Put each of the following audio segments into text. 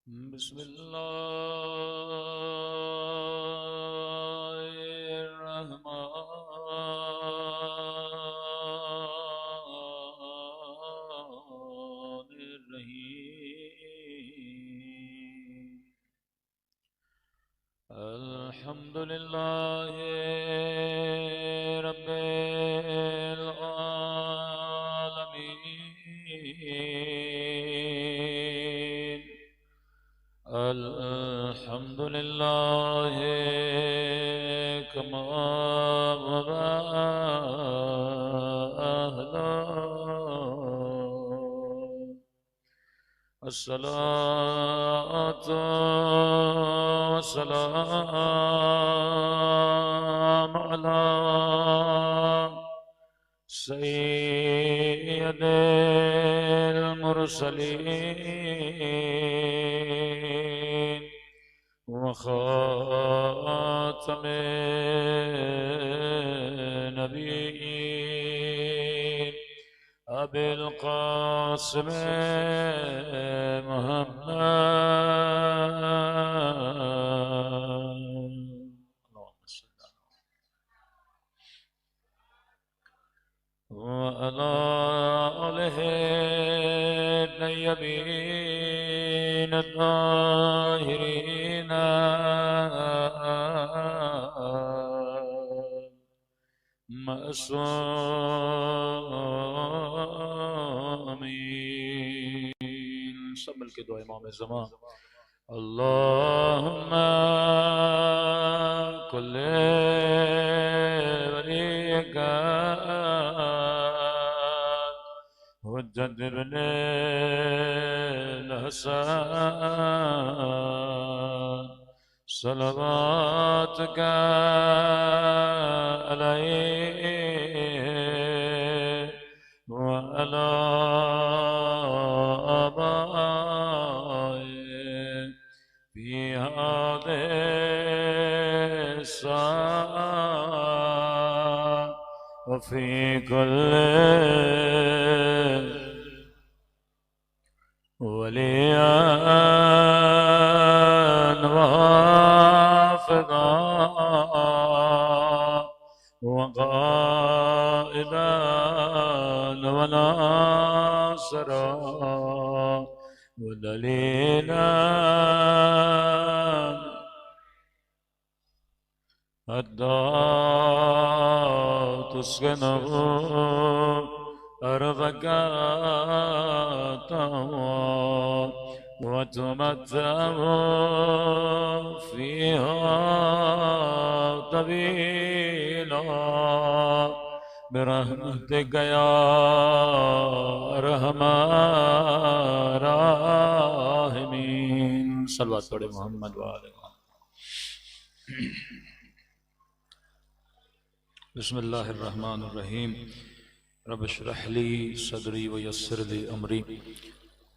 बिस्मिल्लाहिर्रहमानिर्रहीम। अल्हम्दुलिल्लाहि रब्बिल आलमीन। अल्हम्दुलिल्लाहि कमा वदा अहला। अस्सलातु वस्सलामु अला सय्यिदिल मुरसलीन व खातमिन नबिय्यीन अबिल क़ासिम मुहम्मद व अला आलिहि तय्यबीन ताहिरीन मअसूमीन। सब मिलके दुआ इमाम ज़मा। अल्लाहुम्मा कुल्ले वलियका हुज्जत इब्ने हसन सलवातका अलैहि व अला आबाए फी हादिहि स्साअ व फी कुल्लि वलिय्यन व हाफ़िज़ा व क़ाइदन व नासिरा व दलीलन हत्ता तुस्किनहु अर्ज़का व तुमत्तअहु फ़ीहा तवीला बिरहमतिका या अरहमर राहिमीन। सल्लल्लाहु अलैहि मोहम्मद व आले मोहम्मद। बिस्मिल्लाहिर्रहमानिर्रहीम। रब इश्रह ली सदरी व यस्सिर ली अमरी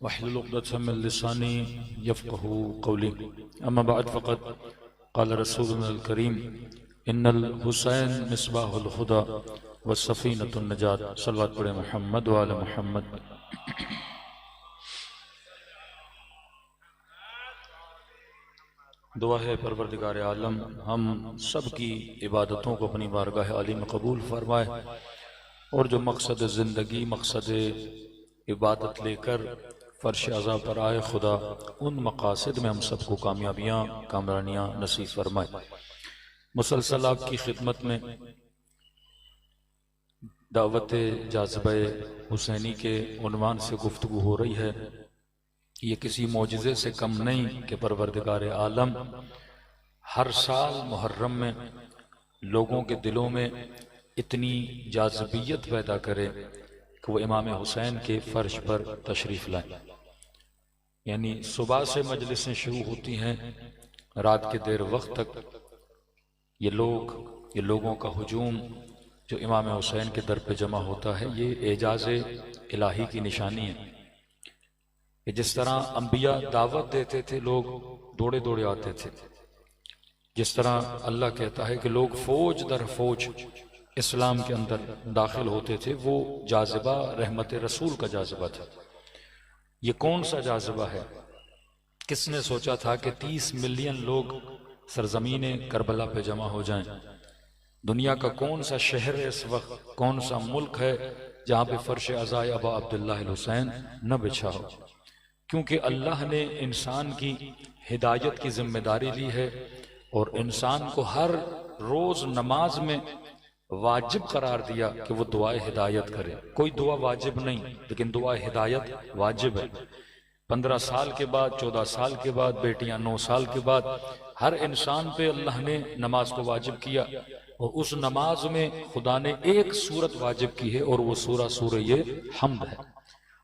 वहलुल उक़दतम मिन लिसानी यफ़क़हू क़ौली। अम्मा बअद फ़क़द क़ाल रसूलुल्लाहिल करीम इन्नल हुसैन मिस्बाहुल हुदा व सफ़ीनतुन नजात। सल्लल्लाहु अलैहि मुहम्मद व आले मुहम्मद। दुआ है परवरदिगार आलम हम सब की इबादतों को अपनी बारगाह आली में कबूल फरमाए और जो मकसद ज़िंदगी मकसद इबादत लेकर फ़र्श अज़ा पर आए खुदा उन मकासद में हम सबको कामयाबियाँ कामरानियाँ नसीब फरमाए। मुसलसल आपकी खिदमत में दावत जाज़िबे हुसैनी के उन्वान से गुफ्तगू हो रही है। ये किसी मौजिज़े से कम नहीं कि परवरदिगार आलम हर साल मुहर्रम में लोगों के दिलों में इतनी जाज़बियत पैदा करे कि वो इमाम हुसैन के फ़र्श पर तशरीफ़ लाए। यानी सुबह से मजलिसें शुरू होती हैं, रात के देर वक्त तक ये लोगों का हुजूम जो इमाम हुसैन के दर पे जमा होता है, ये एजाज़ इलाही की निशानी है कि जिस तरह अंबिया दावत देते थे लोग दौड़े दौड़े आते थे, जिस तरह अल्लाह कहता है कि लोग फौज दर फौज इस्लाम के अंदर दाखिल होते थे, वो जाज़िबा रहमत रसूल का जाज़िबा था। ये कौन सा जाज़िबा है किसने सोचा था कि 30 मिलियन लोग सरजमीन करबला पे जमा हो जाएं? दुनिया का कौन सा शहर है इस वक्त, कौन सा मुल्क है जहां पे फर्श अज़ाए अबा अब्दुल्लाह हुसैन न बिछा हो? क्योंकि अल्लाह ने इंसान की हिदायत की जिम्मेदारी ली है और इंसान को हर रोज नमाज में वाजिब करार दिया कि वो दुआ हिदायत करे। कोई दुआ वाजिब नहीं, लेकिन दुआ हिदायत वाजिब है। 15 साल के बाद, 14 साल के बाद, बेटियां 9 साल के बाद, हर इंसान पे अल्लाह ने नमाज को वाजिब किया और उस नमाज में खुदा ने एक सूरत वाजिब की है और वो सूरह हम्द है।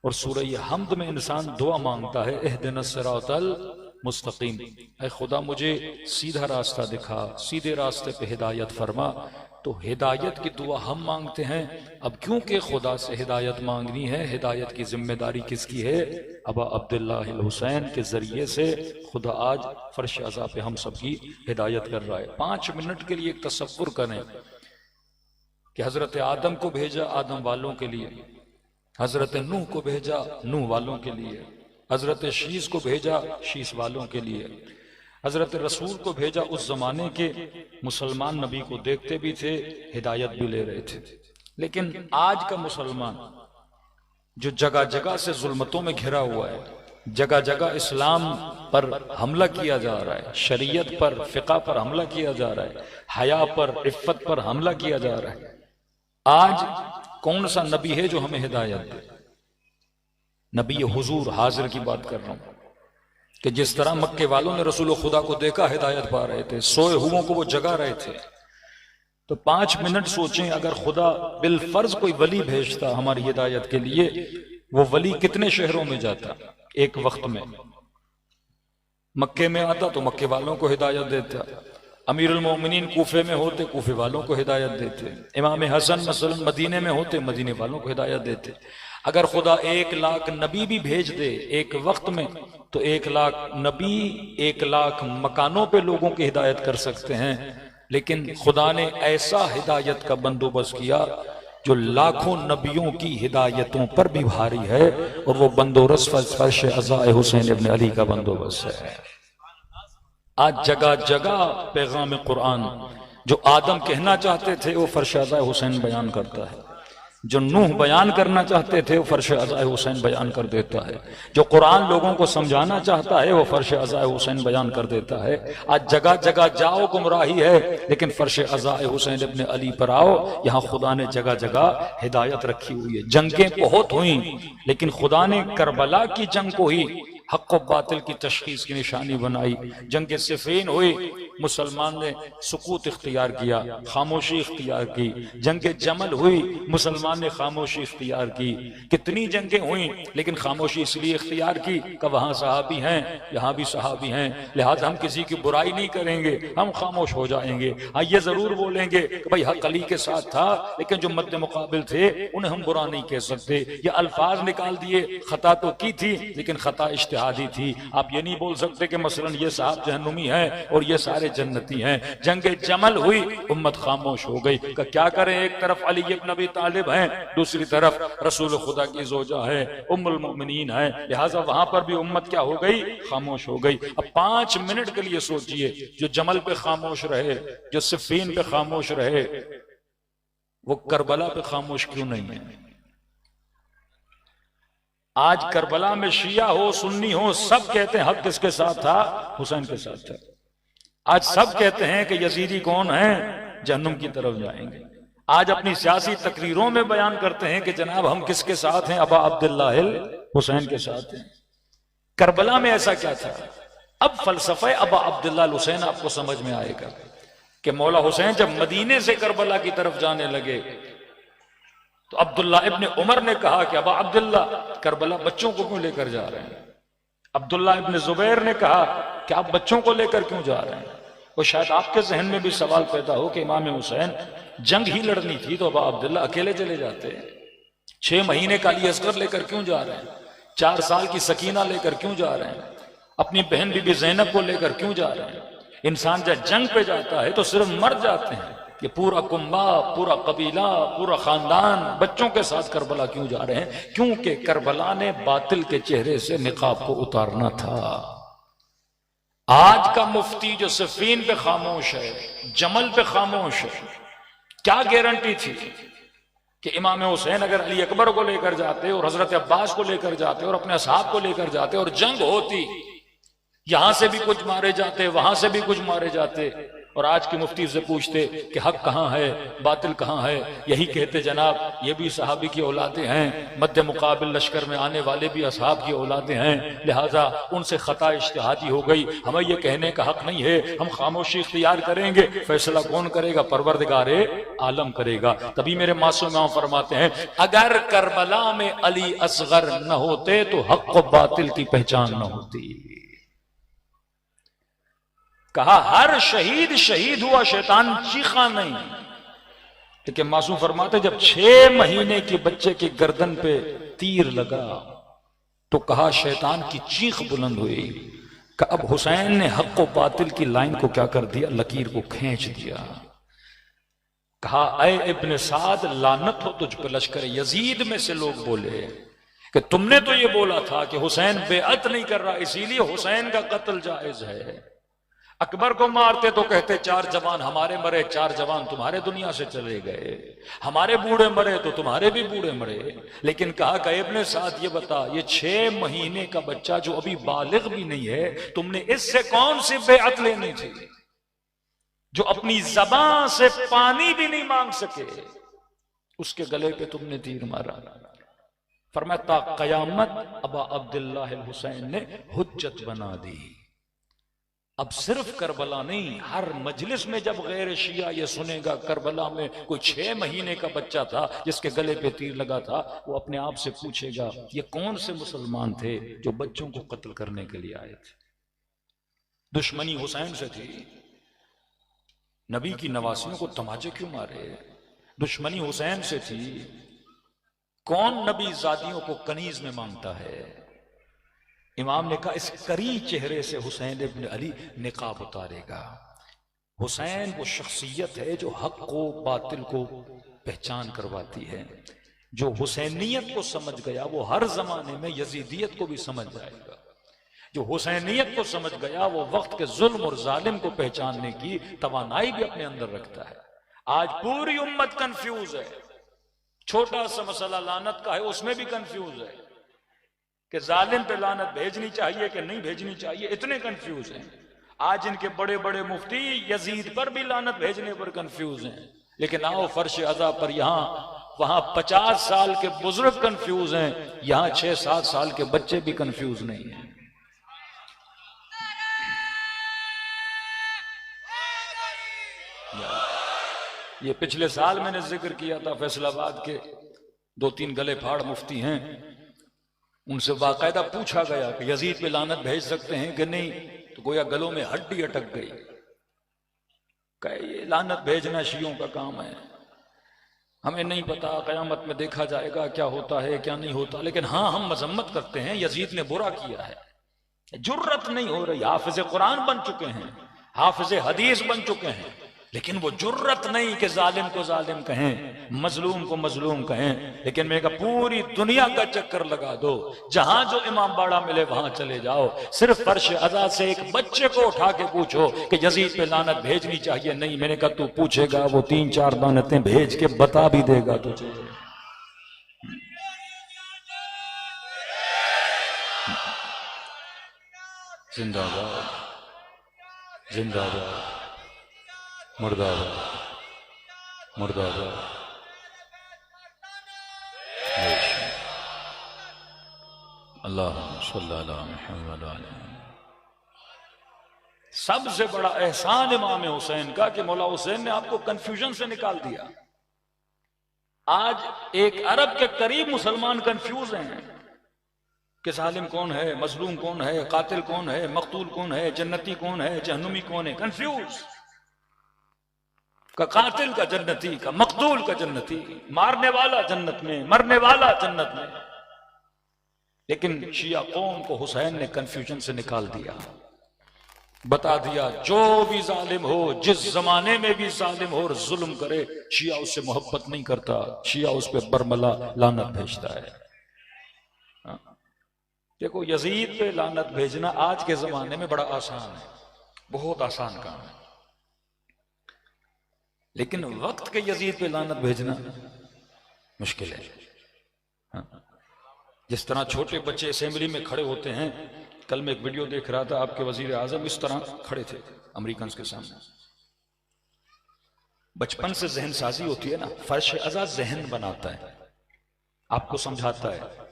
और सूरह हम्द में इंसान दुआ मांगता है, इहदिनस सिरातल मुस्तकीम, ऐ खुदा मुझे सीधा रास्ता दिखा, सीधे रास्ते पे हिदायत फरमा। तो हिदायत की दुआ हम मांगते हैं। अब क्योंकि खुदा से हिदायत मांगनी है, हिदायत की जिम्मेदारी किसकी है? अबा अब्दुल्लाह हुसैन के जरिए से खुदा आज फर्श अज़ा पे हम सबकी हिदायत कर रहा है। 5 मिनट के लिए एक तसव्वुर करें कि हजरत आदम को भेजा आदम वालों के लिए, हजरत नूह को भेजा नूह वालों के लिए, हजरत शीस को भेजा शीस वालों के लिए, हजरत रसूल को भेजा उस जमाने के मुसलमान नबी को देखते भी थे, हिदायत भी ले रहे थे। लेकिन आज का मुसलमान जो जगह जगह से जुल्मतों में घिरा हुआ है, जगह जगह इस्लाम पर हमला किया जा रहा है, शरीयत पर, फिका पर हमला किया जा रहा है, हया पर, इफ्फत पर हमला किया जा रहा है। आज कौन सा नबी है जो हमें हिदायत दे? नबी हुजूर हाजिर की बात कर रहा हूं कि जिस तरह मक्के वालों ने रसूल खुदा को देखा, हिदायत पा रहे थे, सोए हुओं को वो जगा रहे थे। तो 5 मिनट सोचें, अगर खुदा बिलफर्ज कोई वली भेजता हमारी हिदायत के लिए, वो वली कितने शहरों में जाता एक वक्त में? मक्के में आता तो मक्के वालों को हिदायत देता, अमीरुल मोमिनीन कूफे में होते, कूफे वालों को हिदायत देते, इमाम हसन मसलन मदीने में होते, मदीने वालों को हिदायत देते। अगर खुदा 1 लाख नबी भी भेज दे एक वक्त में, तो 1 लाख नबी 1 लाख मकानों पे लोगों की हिदायत कर सकते हैं। लेकिन खुदा ने ऐसा हिदायत का बंदोबस्त किया जो लाखों नबियों की हिदायतों पर भी भारी है, और वो बंदोबस्त फर्श अज़ाए हुसैन इब्न अली का बंदोबस्त है। आज जगह जगह पैगाम कुरान जो आदम कहना चाहते थे वो फर्श अज़ाए हुसैन बयान करता है, जो नूह बयान करना चाहते थे वो फर्श अज़ाए हुसैन बयान कर देता है, जो कुरान लोगों को समझाना चाहता है वो फर्श अज़ाए हुसैन बयान कर देता है। आज जगह जगह जाओ गुमराही है, लेकिन फर्श अज़ाए हुसैन इब्न अली पर आओ, यहाँ खुदा ने जगह जगह हिदायत रखी हुई है। जंगें बहुत हुई, लेकिन खुदा ने करबला की जंग को ही हक व बातिल की तशखीस की निशानी बनाई। जंग सिफ़ीन हुई, मुसलमान ने सुकूत इख्तियार किया, खामोशी इख्तियार की। जंग जमल हुई, मुसलमान ने खामोशी इख्तियार की। कितनी जंगें हुई, लेकिन खामोशी इसलिए इख्तियार की कि वहां सहाबी हैं, यहाँ भी सहाबी हैं, लिहाजा हम किसी की बुराई नहीं करेंगे, हम खामोश हो जाएंगे। हाँ, ये जरूर बोलेंगे कि भाई हक अली के साथ था, लेकिन जो मद्दे मुकाबिल थे उन्हें हम बुरा नहीं कह सकते। ये अल्फाज निकाल दिए, खता तो की थी, लेकिन खता इज्तिहादी थी। आप ये नहीं बोल सकते कि मसलन ये साहब जहन्नुमी है और ये सारे जन्नती हैं। जंगे जमल हुई, उम्मत खामोश हो गई। क्या करें, एक तरफ अली इब्न अबी तालिब हैं, दूसरी तरफ रसूल खुदा की जोजा है, उम्मुल मोमिनीन है, लिहाजा वहां पर भी उम्मत क्या हो गई? खामोश हो गई। अब 5 मिनट के लिए सोचिए, जो जमल पे खामोश रहे, जो सिफ़ीन पे खामोश रहे, वो करबला पे खामोश क्यों नहीं है? आज करबला में शिया हो सुन्नी हो, सब कहते हैं हक किसके साथ था? हुसैन के साथ था। आज सब कहते हैं कि यजीदी कौन है, जहन्नुम की तरफ जाएंगे। आज अपनी सियासी तकरीरों में बयान करते हैं कि जनाब हम किसके साथ हैं? अबा अब्दुल्लाह हुसैन के साथ हैं। करबला में ऐसा क्या था? अब फलसफे अबा अब्दुल्लाह हुसैन आपको समझ में आएगा कि मौला हुसैन जब मदीने से करबला की तरफ जाने लगे तो अब्दुल्ला इब्न उमर ने कहा कि अबा अब्दुल्ला, करबला बच्चों को क्यों लेकर जा रहे हैं? अब्दुल्ला इब्न जुबैर ने कहा कि आप बच्चों को लेकर क्यों जा रहे हैं? और शायद आपके जहन में भी सवाल पैदा हो कि इमाम हुसैन जंग ही लड़नी थी तो अबा अब्दुल्ला अकेले चले जाते हैं। 6 महीने का अली असगर लेकर क्यों जा रहे हैं? 4 साल की सकीना लेकर क्यों जा रहे हैं? अपनी बहन बीबी ज़ैनब को लेकर क्यों जा रहे हैं? इंसान जब जंग पे जाता है तो सिर्फ मर जाते हैं, ये पूरा कुंबा, पूरा कबीला, पूरा खानदान बच्चों के साथ करबला क्यों जा रहे हैं? क्योंकि करबला ने बातिल के चेहरे से निकाब को उतारना था। आज का मुफ्ती जो सिफीन पे खामोश है, जमल पे खामोश है, क्या गारंटी थी कि इमाम हुसैन अगर अली अकबर को लेकर जाते और हजरत अब्बास को लेकर जाते और अपने असहाब को लेकर जाते और जंग होती, यहां से भी कुछ मारे जाते, वहां से भी कुछ मारे जाते, और आज के मुफ्ती से पूछते कि हक कहां है, बातिल कहां है, यही कहते जनाब ये भी सहाबी की औलादे हैं, मध्य मुकाबिल लश्कर में आने वाले भी असहाब की औलादे हैं, लिहाजा उनसे खता इज्तिहादी हो गई, हमें ये कहने का हक नहीं है, हम खामोशी इख्तियार करेंगे। फैसला कौन करेगा? परवरदिगारे आलम करेगा। तभी मेरे मासूम इमाम फरमाते हैं, अगर करबला में अली असगर न होते तो हक व बातिल की पहचान न होती। कहा हर शहीद शहीद हुआ, शैतान चीखा नहीं। लेकिन मासूम फरमाते जब 6 महीने के बच्चे की गर्दन पे तीर लगा तो कहा शैतान की चीख बुलंद हुई। अब हुसैन ने हक व बातिल की लाइन को क्या कर दिया? लकीर को खींच दिया। कहा ऐ इब्न साद, लानत हो तुझ पे लश्कर यजीद में से लोग बोले कि तुमने तो ये बोला था कि हुसैन बेअत नहीं कर रहा, इसीलिए हुसैन का कत्ल जायज है। अकबर को मारते तो कहते 4 जवान हमारे मरे, 4 जवान तुम्हारे दुनिया से चले गए, हमारे बूढ़े मरे तो तुम्हारे भी बूढ़े मरे। लेकिन कहा कि इब्ने साद ये बता, ये 6 महीने का बच्चा जो अभी बालिग भी नहीं है, तुमने इससे कौन सी बेअत लेनी थी? जो अपनी ज़बान से पानी भी नहीं मांग सके, उसके गले पे तुमने तीर मारा। फरमाता कयामत अबा अब्दुल्लाह हुसैन ने हुज्जत बना दी। अब सिर्फ करबला नहीं, हर मजलिस में जब गैर शिया ये सुनेगा करबला में कोई 6 महीने का बच्चा था जिसके गले पे तीर लगा था, वो अपने आप से पूछेगा ये कौन से मुसलमान थे जो बच्चों को कत्ल करने के लिए आए थे? दुश्मनी हुसैन से थी। नबी की नवासियों को तमाचे क्यों मारे? दुश्मनी हुसैन से थी। कौन नबी जादियों को कनीज में मांगता है? इमाम ने कहा इस करी चेहरे से हुसैन इब्न अली निकाब उतारेगा। हुसैन वो शख्सियत है जो हक को बातिल को पहचान करवाती है। जो हुसैनियत को समझ गया वो हर जमाने में यजीदियत को भी समझ जाएगा। जो हुसैनियत को समझ गया वो वक्त के जुल्म और जालिम को पहचानने की तवानाई भी अपने अंदर रखता है। आज पूरी उम्मत कंफ्यूज है। छोटा सा मसला लानत का है, उसमें भी कंफ्यूज है कि जालिम पे लानत भेजनी चाहिए कि नहीं भेजनी चाहिए, इतने कंफ्यूज हैं। आज इनके बड़े बड़े मुफ्ती यजीद पर भी लानत भेजने पर कंफ्यूज हैं। लेकिन आओ फर्श अज़ा पर, यहां वहां 50 साल के बुजुर्ग कंफ्यूज हैं, यहां 6-7 साल के बच्चे भी कंफ्यूज नहीं हैं। ये पिछले साल मैंने जिक्र किया था, फैसलाबाद के 2-3 गले फाड़ मुफ्ती हैं, उनसे बाकायदा पूछा गया कि यजीद पे लानत भेज सकते हैं कि नहीं, तो गोया गलों में हड्डी अटक गई। कहे ये लानत भेजना शियों का काम है, हमें नहीं पता, कयामत में देखा जाएगा क्या होता है क्या नहीं होता। लेकिन हाँ, हम मजम्मत करते हैं, यजीद ने बुरा किया है, जुर्रत नहीं हो रही। हाफिज कुरान बन चुके हैं, हाफिज हदीस बन चुके हैं, लेकिन वो जुर्रत नहीं कि जालिम को जालिम कहें, मजलूम को मजलूम कहें। लेकिन मैं कहा पूरी दुनिया का चक्कर लगा दो, जहां जो इमाम बाड़ा मिले वहां चले जाओ, सिर्फ फर्श अज़ा से एक बच्चे को उठा के पूछो कि यजीद पे लानत भेजनी चाहिए नहीं। मैंने कहा तू पूछेगा, वो 3-4 लानतें भेज के बता भी देगा तुझे। जिंदाबाद जिंदाबाद, मुर्दाबाद मुर्दाबाद। अल्लाहुम्मा सल्ली अला मुहम्मद। सबसे बड़ा एहसान इमाम हुसैन का कि मौला हुसैन ने आपको कंफ्यूजन से निकाल दिया। आज एक अरब के करीब मुसलमान कंफ्यूज हैं कि जालिम कौन है, मजलूम कौन है, कातिल कौन है, मकतूल कौन है, जन्नती कौन है, जहन्नुमी कौन है। कंफ्यूज का कातिल का जन्नती, का मकतूल का जन्नती, मारने वाला जन्नत में, मरने वाला जन्नत में। लेकिन शिया कौम को हुसैन ने कंफ्यूजन से निकाल दिया, बता दिया जो भी जालिम हो, जिस जमाने में भी जालिम हो और जुल्म करे, शिया उससे मोहब्बत नहीं करता, शिया उस पर बरमला लानत भेजता है। देखो, यजीद पे लानत भेजना आज के जमाने में बड़ा आसान है, बहुत आसान काम है, लेकिन वक्त के यजीद पे लानत भेजना मुश्किल है। हाँ। जिस तरह छोटे बच्चे असेंबली में खड़े होते हैं, कल मैं एक वीडियो देख रहा था, आपके वजीर आजम इस तरह खड़े थे अमेरिकन के सामने। बचपन से जहन साजी होती है ना, फर्श अज़ा जहन बनाता है, आपको समझाता है।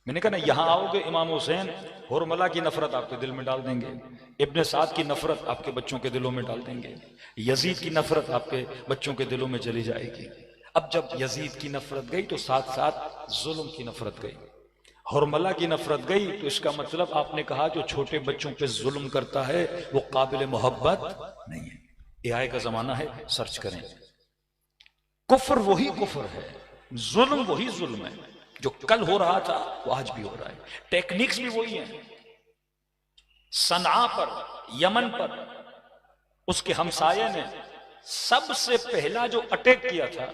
मैंने कहा ना, यहां आओगे इमाम हुसैन हुरमला की नफरत आपके दिल में डाल देंगे, इब्न साद की नफरत आपके बच्चों के दिलों में डाल देंगे, यजीद की नफरत आपके बच्चों के दिलों में चली जाएगी। अब जब यजीद की नफरत गई तो साथ साथ जुल्म की नफरत गई, हुरमला की नफरत गई, तो इसका मतलब आपने कहा जो छोटे बच्चों पे जुल्म करता है वो काबिल मोहब्बत नहीं है। एआई का जमाना है, सर्च करें, कुफ्र वही कुफ्र है, जुल्म वही जुल्म है, जो कल हो रहा था वो आज भी हो रहा है, टेक्निक्स भी वही हैं। सना पर, यमन पर उसके हमसाये ने सबसे पहला जो अटैक किया था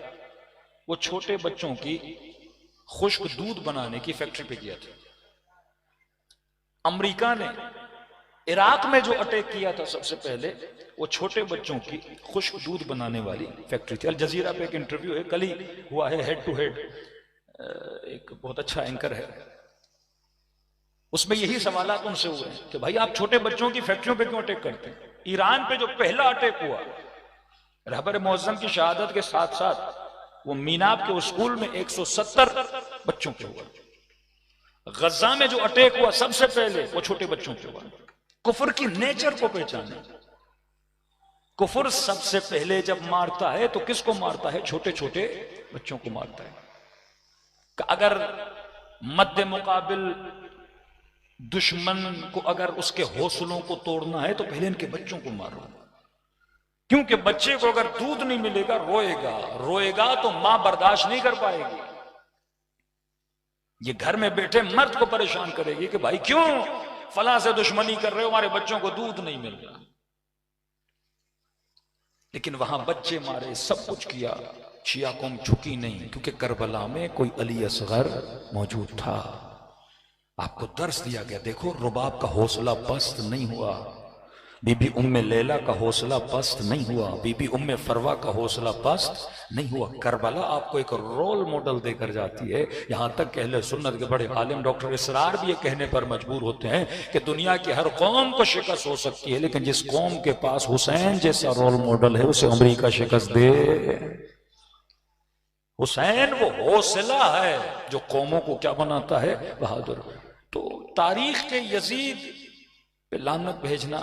वो छोटे बच्चों की खुश्क दूध बनाने की फैक्ट्री पे किया था। अमेरिका ने इराक में जो अटैक किया था सबसे पहले, वो छोटे बच्चों की खुश्क दूध बनाने वाली फैक्ट्री थी। अल जजीरा पे एक इंटरव्यू है, कल ही हुआ है, हेड टू हेड, एक बहुत अच्छा एंकर है, उसमें यही सवालात उनसे हुए कि भाई आप छोटे बच्चों की फैक्ट्रियों पे क्यों अटैक करते हैं। ईरान पे जो पहला अटैक हुआ, रहबर मुअज्जम की शहादत के साथ साथ वो मीनाब के स्कूल में 170 बच्चों पे हुआ। गजा में जो अटैक हुआ सबसे पहले वो छोटे बच्चों पे हुआ। कुफर की नेचर को पहचाने, कुफर सबसे पहले जब मारता है तो किसको मारता है? छोटे छोटे बच्चों को मारता है। अगर मद्दे मुकाबिल दुश्मन को अगर उसके हौसलों को तोड़ना है तो पहले इनके बच्चों को मारो, क्योंकि बच्चे को अगर दूध नहीं मिलेगा रोएगा, रोएगा तो मां बर्दाश्त नहीं कर पाएगी। ये घर में बैठे मर्द को परेशान करेगी कि भाई क्यों फला से दुश्मनी कर रहे हो, हमारे बच्चों को दूध नहीं मिल रहा। लेकिन वहां बच्चे मारे, सब कुछ किया, शिया कौम झुकी नहीं, क्योंकि करबला में कोई अली असगर मौजूद था। आपको दर्श दिया गया, देखो रुबाब का हौसला पस्त नहीं हुआ, बीबी उम्मे लैला का हौसला पस्त नहीं हुआ, बीबी उम्मे फरवा का हौसला पस्त नहीं हुआ। करबला आपको एक रोल मॉडल देकर जाती है। यहां तक कि अहले सुन्नत के बड़े आलिम डॉक्टर इसरार भी ये कहने पर मजबूर होते हैं कि दुनिया की हर कौम को शिकस्त हो सकती है, लेकिन जिस कौम के पास हुसैन जैसा रोल मॉडल है उसे अमेरिका शिकस्त दे। हुसैन वो हौसला है जो कौमों को क्या बनाता है? बहादुर। तो तारीख के यजीद पे लानत भेजना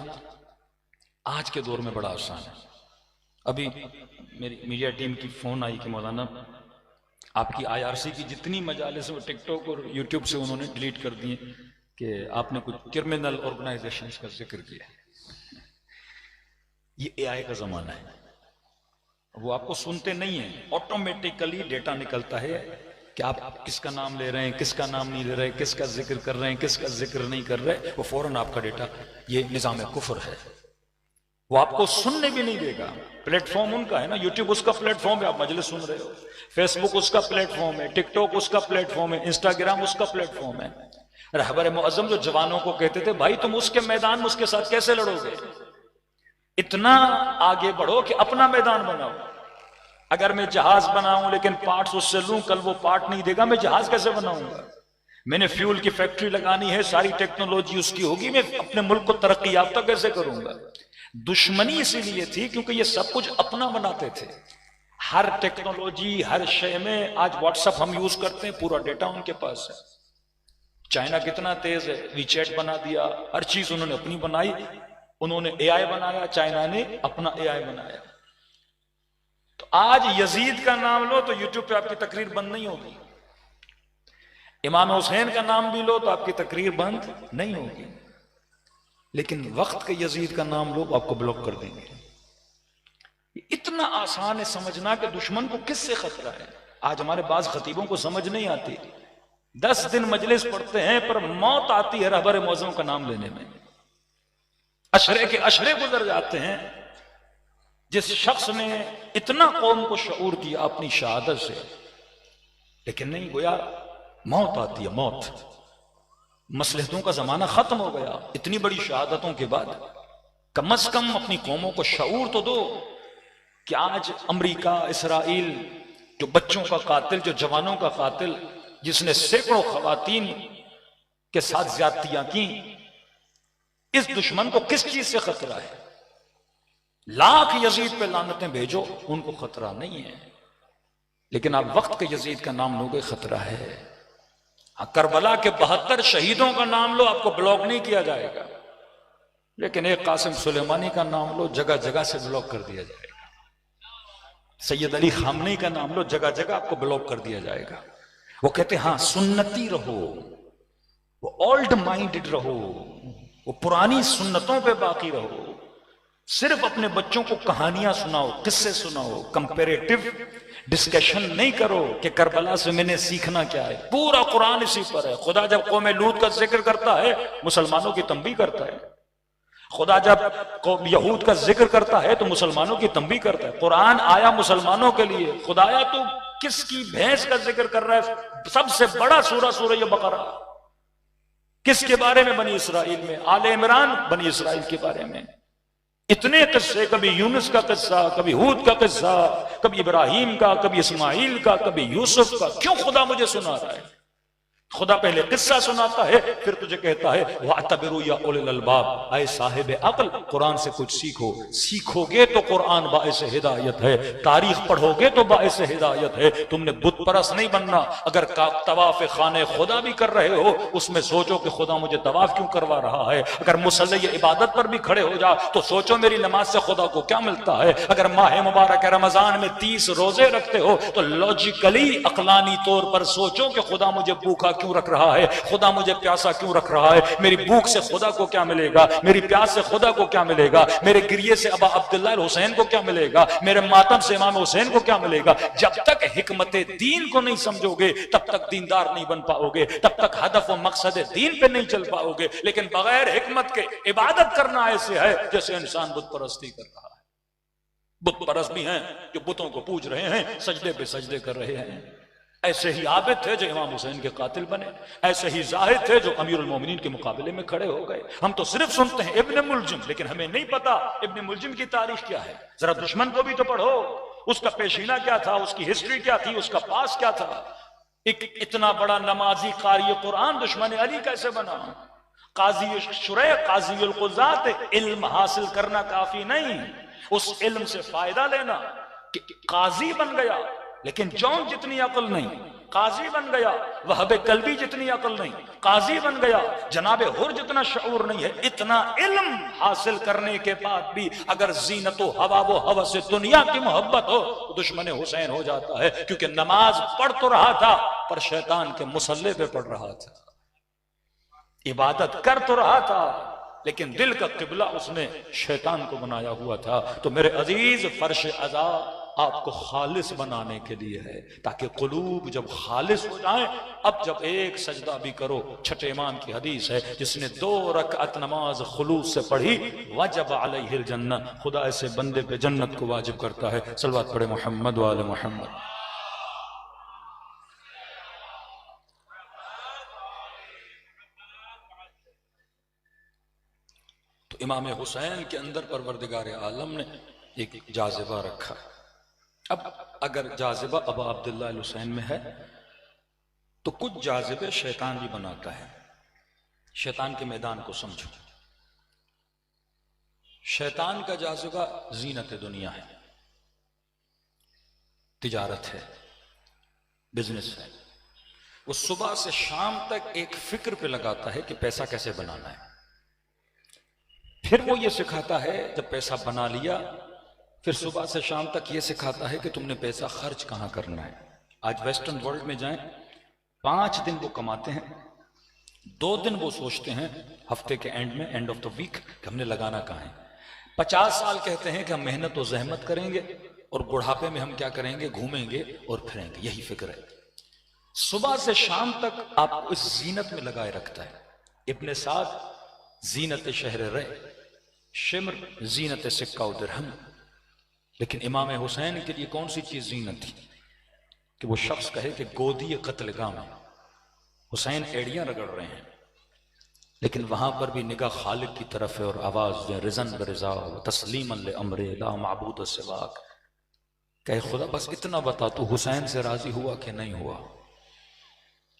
आज के दौर में बड़ा आसान है। अभी मेरी मीडिया टीम की फोन आई कि मौलाना आपकी IRC की जितनी मजालिस वो टिकटॉक और यूट्यूब से उन्होंने डिलीट कर दिए कि आपने कुछ क्रिमिनल ऑर्गेनाइजेशंस का जिक्र किया। ये AI का जमाना है, वो आपको सुनते नहीं है, ऑटोमेटिकली डेटा निकलता है कि आप किसका नाम ले रहे हैं, किसका नाम नहीं ले रहे, किसका जिक्र कर रहे हैं, किसका जिक्र नहीं कर रहे, वो फौरन आपका डेटा, ये निजाम कुफर है, वो आपको सुनने भी नहीं देगा। प्लेटफॉर्म उनका है ना, यूट्यूब उसका प्लेटफॉर्म है, आप मजलिस सुन रहे हो, फेसबुक उसका प्लेटफॉर्म है, टिकटॉक उसका प्लेटफॉर्म है, इंस्टाग्राम उसका प्लेटफॉर्म है। रहबर मुअज्जम जो जवानों को कहते थे भाई तुम उसके मैदान में उसके साथ कैसे लड़ोगे, इतना आगे बढ़ो कि अपना मैदान बनाओ। अगर मैं जहाज बनाऊं लेकिन पार्ट्स उससे लूं, कल वो पार्ट नहीं देगा, मैं जहाज कैसे बनाऊंगा? मैंने फ्यूल की फैक्ट्री लगानी है, सारी टेक्नोलॉजी उसकी होगी, मैं अपने मुल्क को तरक्की याफ्ता कैसे करूंगा? दुश्मनी इसीलिए थी क्योंकि ये सब कुछ अपना बनाते थे। हर टेक्नोलॉजी, हर शय में, आज व्हाट्सएप हम यूज करते हैं, पूरा डेटा उनके पास है। चाइना कितना तेज है, वीचैट बना दिया, हर चीज उन्होंने अपनी बनाई। उन्होंने AI बनाया, चाइना ने अपना AI बनाया। तो आज यजीद का नाम लो तो यूट्यूब पे आपकी तकरीर बंद नहीं होगी, इमाम हुसैन का नाम भी लो तो आपकी तकरीर बंद नहीं होगी, लेकिन वक्त के यजीद का नाम लो आपको ब्लॉक कर देंगे। इतना आसान है समझना कि दुश्मन को किससे खतरा है। आज हमारे पास खतीबों को समझ नहीं आती, 10 दिन मजलिस पढ़ते हैं पर मौत आती है रहबर मौज़ूम का नाम लेने में, अशरे के अशरे गुजर जाते हैं। जिस शख्स ने इतना कौम को शऊर दिया अपनी शहादत से, लेकिन नहीं, गोया मौत आती है, मौत। मसलहतों का जमाना खत्म हो गया। इतनी बड़ी शहादतों के बाद कम अज कम अपनी कौमों को शऊर तो दो कि आज अमेरिका, इसराइल, जो बच्चों का कातिल, जो जवानों का कातिल, जिसने सैकड़ों खवातीन के साथ ज्यादतियां की, इस दुश्मन को किस चीज से खतरा है? लाख यजीद पे लानतें भेजो, उनको खतरा नहीं है। लेकिन आप वक्त के यजीद का नाम लोगे, खतरा है। करबला के 72 शहीदों का नाम लो, आपको ब्लॉक नहीं किया जाएगा। लेकिन एक कासिम सुलेमानी का नाम लो, जगह जगह से ब्लॉक कर दिया जाएगा। सैयद अली खामनी का नाम लो, जगह जगह आपको ब्लॉक कर दिया जाएगा। वो कहते हैं हाँ, सुन्नती रहो, वो ओल्ड माइंडेड रहो, वो पुरानी सुन्नतों पे बाकी रहो। सिर्फ अपने बच्चों को कहानियां सुनाओ, किस्से सुनाओ, कंपैरेटिव डिस्कशन नहीं करो कि करबला से मैंने सीखना क्या है। पूरा कुरान इसी पर है। खुदा जब कौम लूत का जिक्र करता है, मुसलमानों की तंबीह करता है। खुदा जब कौम यहूद का जिक्र करता है, तो मुसलमानों की तंबीह करता है। कुरान आया मुसलमानों के लिए। खुदाया तो किसकी भैंस का जिक्र कर रहा है? सबसे बड़ा सूरह बकरा। किसके बारे में? बनी इसराइल में। आले इमरान बनी इसराइल के बारे में। इतने किस्से, कभी यूनुस का किस्सा, कभी हूद का किस्सा, कभी इब्राहिम का, कभी इस्माइल का, कभी यूसुफ का। क्यों खुदा मुझे सुना रहा है? खुदा पहले किस्सा सुनाता है, फिर तुझे कहता है वातबिरू या उलिल अलबाब, आए साहिब अक्ल, कुरान से कुछ सीखो। सीखोगे तो कुरान बाइस हिदायत है, तारीख पढ़ोगे तो बाइस हिदायत है। तुमने बुत परस्त नहीं बनना। अगर तवाफ खाने खुदा भी कर रहे हो, उसमें सोचो कि खुदा मुझे तवाफ क्यों करवा रहा है। अगर मुसल्ले इबादत पर भी खड़े हो जा, तो सोचो मेरी नमाज से खुदा को क्या मिलता है। अगर माह मुबारक रमजान में 30 रोजे रखते हो, तो लॉजिकली अकलानी तौर पर सोचो कि खुदा मुझे भूखा क्यों रख रहा है, खुदा मुझे प्यासा क्यों रख रहा है। मेरी भूख से खुदा को क्या मिलेगा, मेरी प्यास से खुदा को क्या मिलेगा, मेरे गिरिये से अबा अब्दुल्लाह हुसैन को क्या मिलेगा, मेरे मातम से इमाम हुसैन को क्या मिलेगा। जब तक हिकमत दीन को नहीं समझोगे, तब तक दीनदार नहीं बन पाओगे, तब तक हदफ और मकसद दीन पे नहीं चल पाओगे। लेकिन बगैर हिकमत के इबादत करना ऐसे है जैसे इंसान बुत परस्ती कर रहा है। बुत परस्त भी हैं जो बुतों को पूज रहे हैं, सजदे पे सजदे कर रहे हैं। ऐसे ही आबिद थे जो इमाम हुसैन के कातिल बने। ऐसे ही जाहिद थे जो अमीरुल मोमिनीन के मुकाबले में खड़े हो गए। हम तो सिर्फ सुनते हैं इब्ने मुलजिम, लेकिन हमें नहीं पता इब्ने मुलजिम की तारीख क्या है। जरा दुश्मन को भी तो पढ़ो, उसका पेशीना क्या था, उसकी हिस्ट्री क्या थी, उसका पास क्या था। एक इतना बड़ा नमाजी कारी कुरान दुश्मन अली कैसे बना? काजी शुरे, काजी उल कुज़ात, इल्म हासिल करना काफी नहीं, उस इल्म से फायदा लेना। काजी बन गया, लेकिन जौन जितनी अकल नहीं। काजी बन गया, वहब कल्बी जितनी अकल नहीं। काजी बन गया, जनाबे हुर जितना शऊर नहीं है। इतना इल्म हासिल करने के बाद भी अगर जीनतो हवा वो हवस से दुनिया की मोहब्बत हो, तो दुश्मन हुसैन हो जाता है। क्योंकि नमाज पढ़ तो रहा था, पर शैतान के मुसल्ले पे पढ़ रहा था। इबादत कर तो रहा था, लेकिन दिल का किबला उसने शैतान को बनाया हुआ था। तो मेरे अजीज, फर्श अज़ा आपको खालिस बनाने के लिए है, ताकि कुलूब जब खालिस हो जाए। अब जब एक सजदा भी करो, छठे इमाम की हदीस है, जिसने 2 रकात नमाज खुलूस से पढ़ी, वजब अलैहिल जन्नत, खुदा ऐसे बंदे पे जन्नत को वाजिब करता है। सलवात पढ़े मोहम्मद वाले मोहम्मद। तो इमाम हुसैन के अंदर परवरदिगार आलम ने एक जाज़िबा रखा। अब अगर जाज़िबा अबा अब्दुल्लाह हुसैन में है, तो कुछ जाज़िबे शैतान भी बनाता है। शैतान के मैदान को समझो। शैतान का जाज़िबा जीनत दुनिया है, तिजारत है, बिजनेस है। वो सुबह से शाम तक एक फिक्र पे लगाता है कि पैसा कैसे बनाना है। फिर वो ये सिखाता है, जब पैसा बना लिया, फिर सुबह से शाम तक ये सिखाता है कि तुमने पैसा खर्च कहां करना है। आज वेस्टर्न वर्ल्ड में जाएं, 5 दिन वो कमाते हैं, 2 दिन वो सोचते हैं हफ्ते के एंड में, एंड ऑफ द वीक, कि हमने लगाना कहां है। 50 साल कहते हैं कि हम मेहनत और जहमत करेंगे, और बुढ़ापे में हम क्या करेंगे, घूमेंगे और फिरेंगे। यही फिक्र है। सुबह से शाम तक आपको इस जीनत में लगाए रखता है। इब्ने साद, जीनत शहर रह, शिमर जीनत सिक्का व दिरहम। लेकिन इमाम हुसैन के लिए कौन सी चीज जीनत थी कि वो शख्स कहे कि गोदी कत्लगाह में हुसैन एड़ियां रगड़ रहे हैं, लेकिन वहां पर भी निगाह खालिक की तरफ है और आवाज जो रिजन बरिजा तस्लीमन ले अमरे ला माबूद सिवाक। कहे खुदा बस इतना बता तू हुसैन से राजी हुआ कि नहीं हुआ।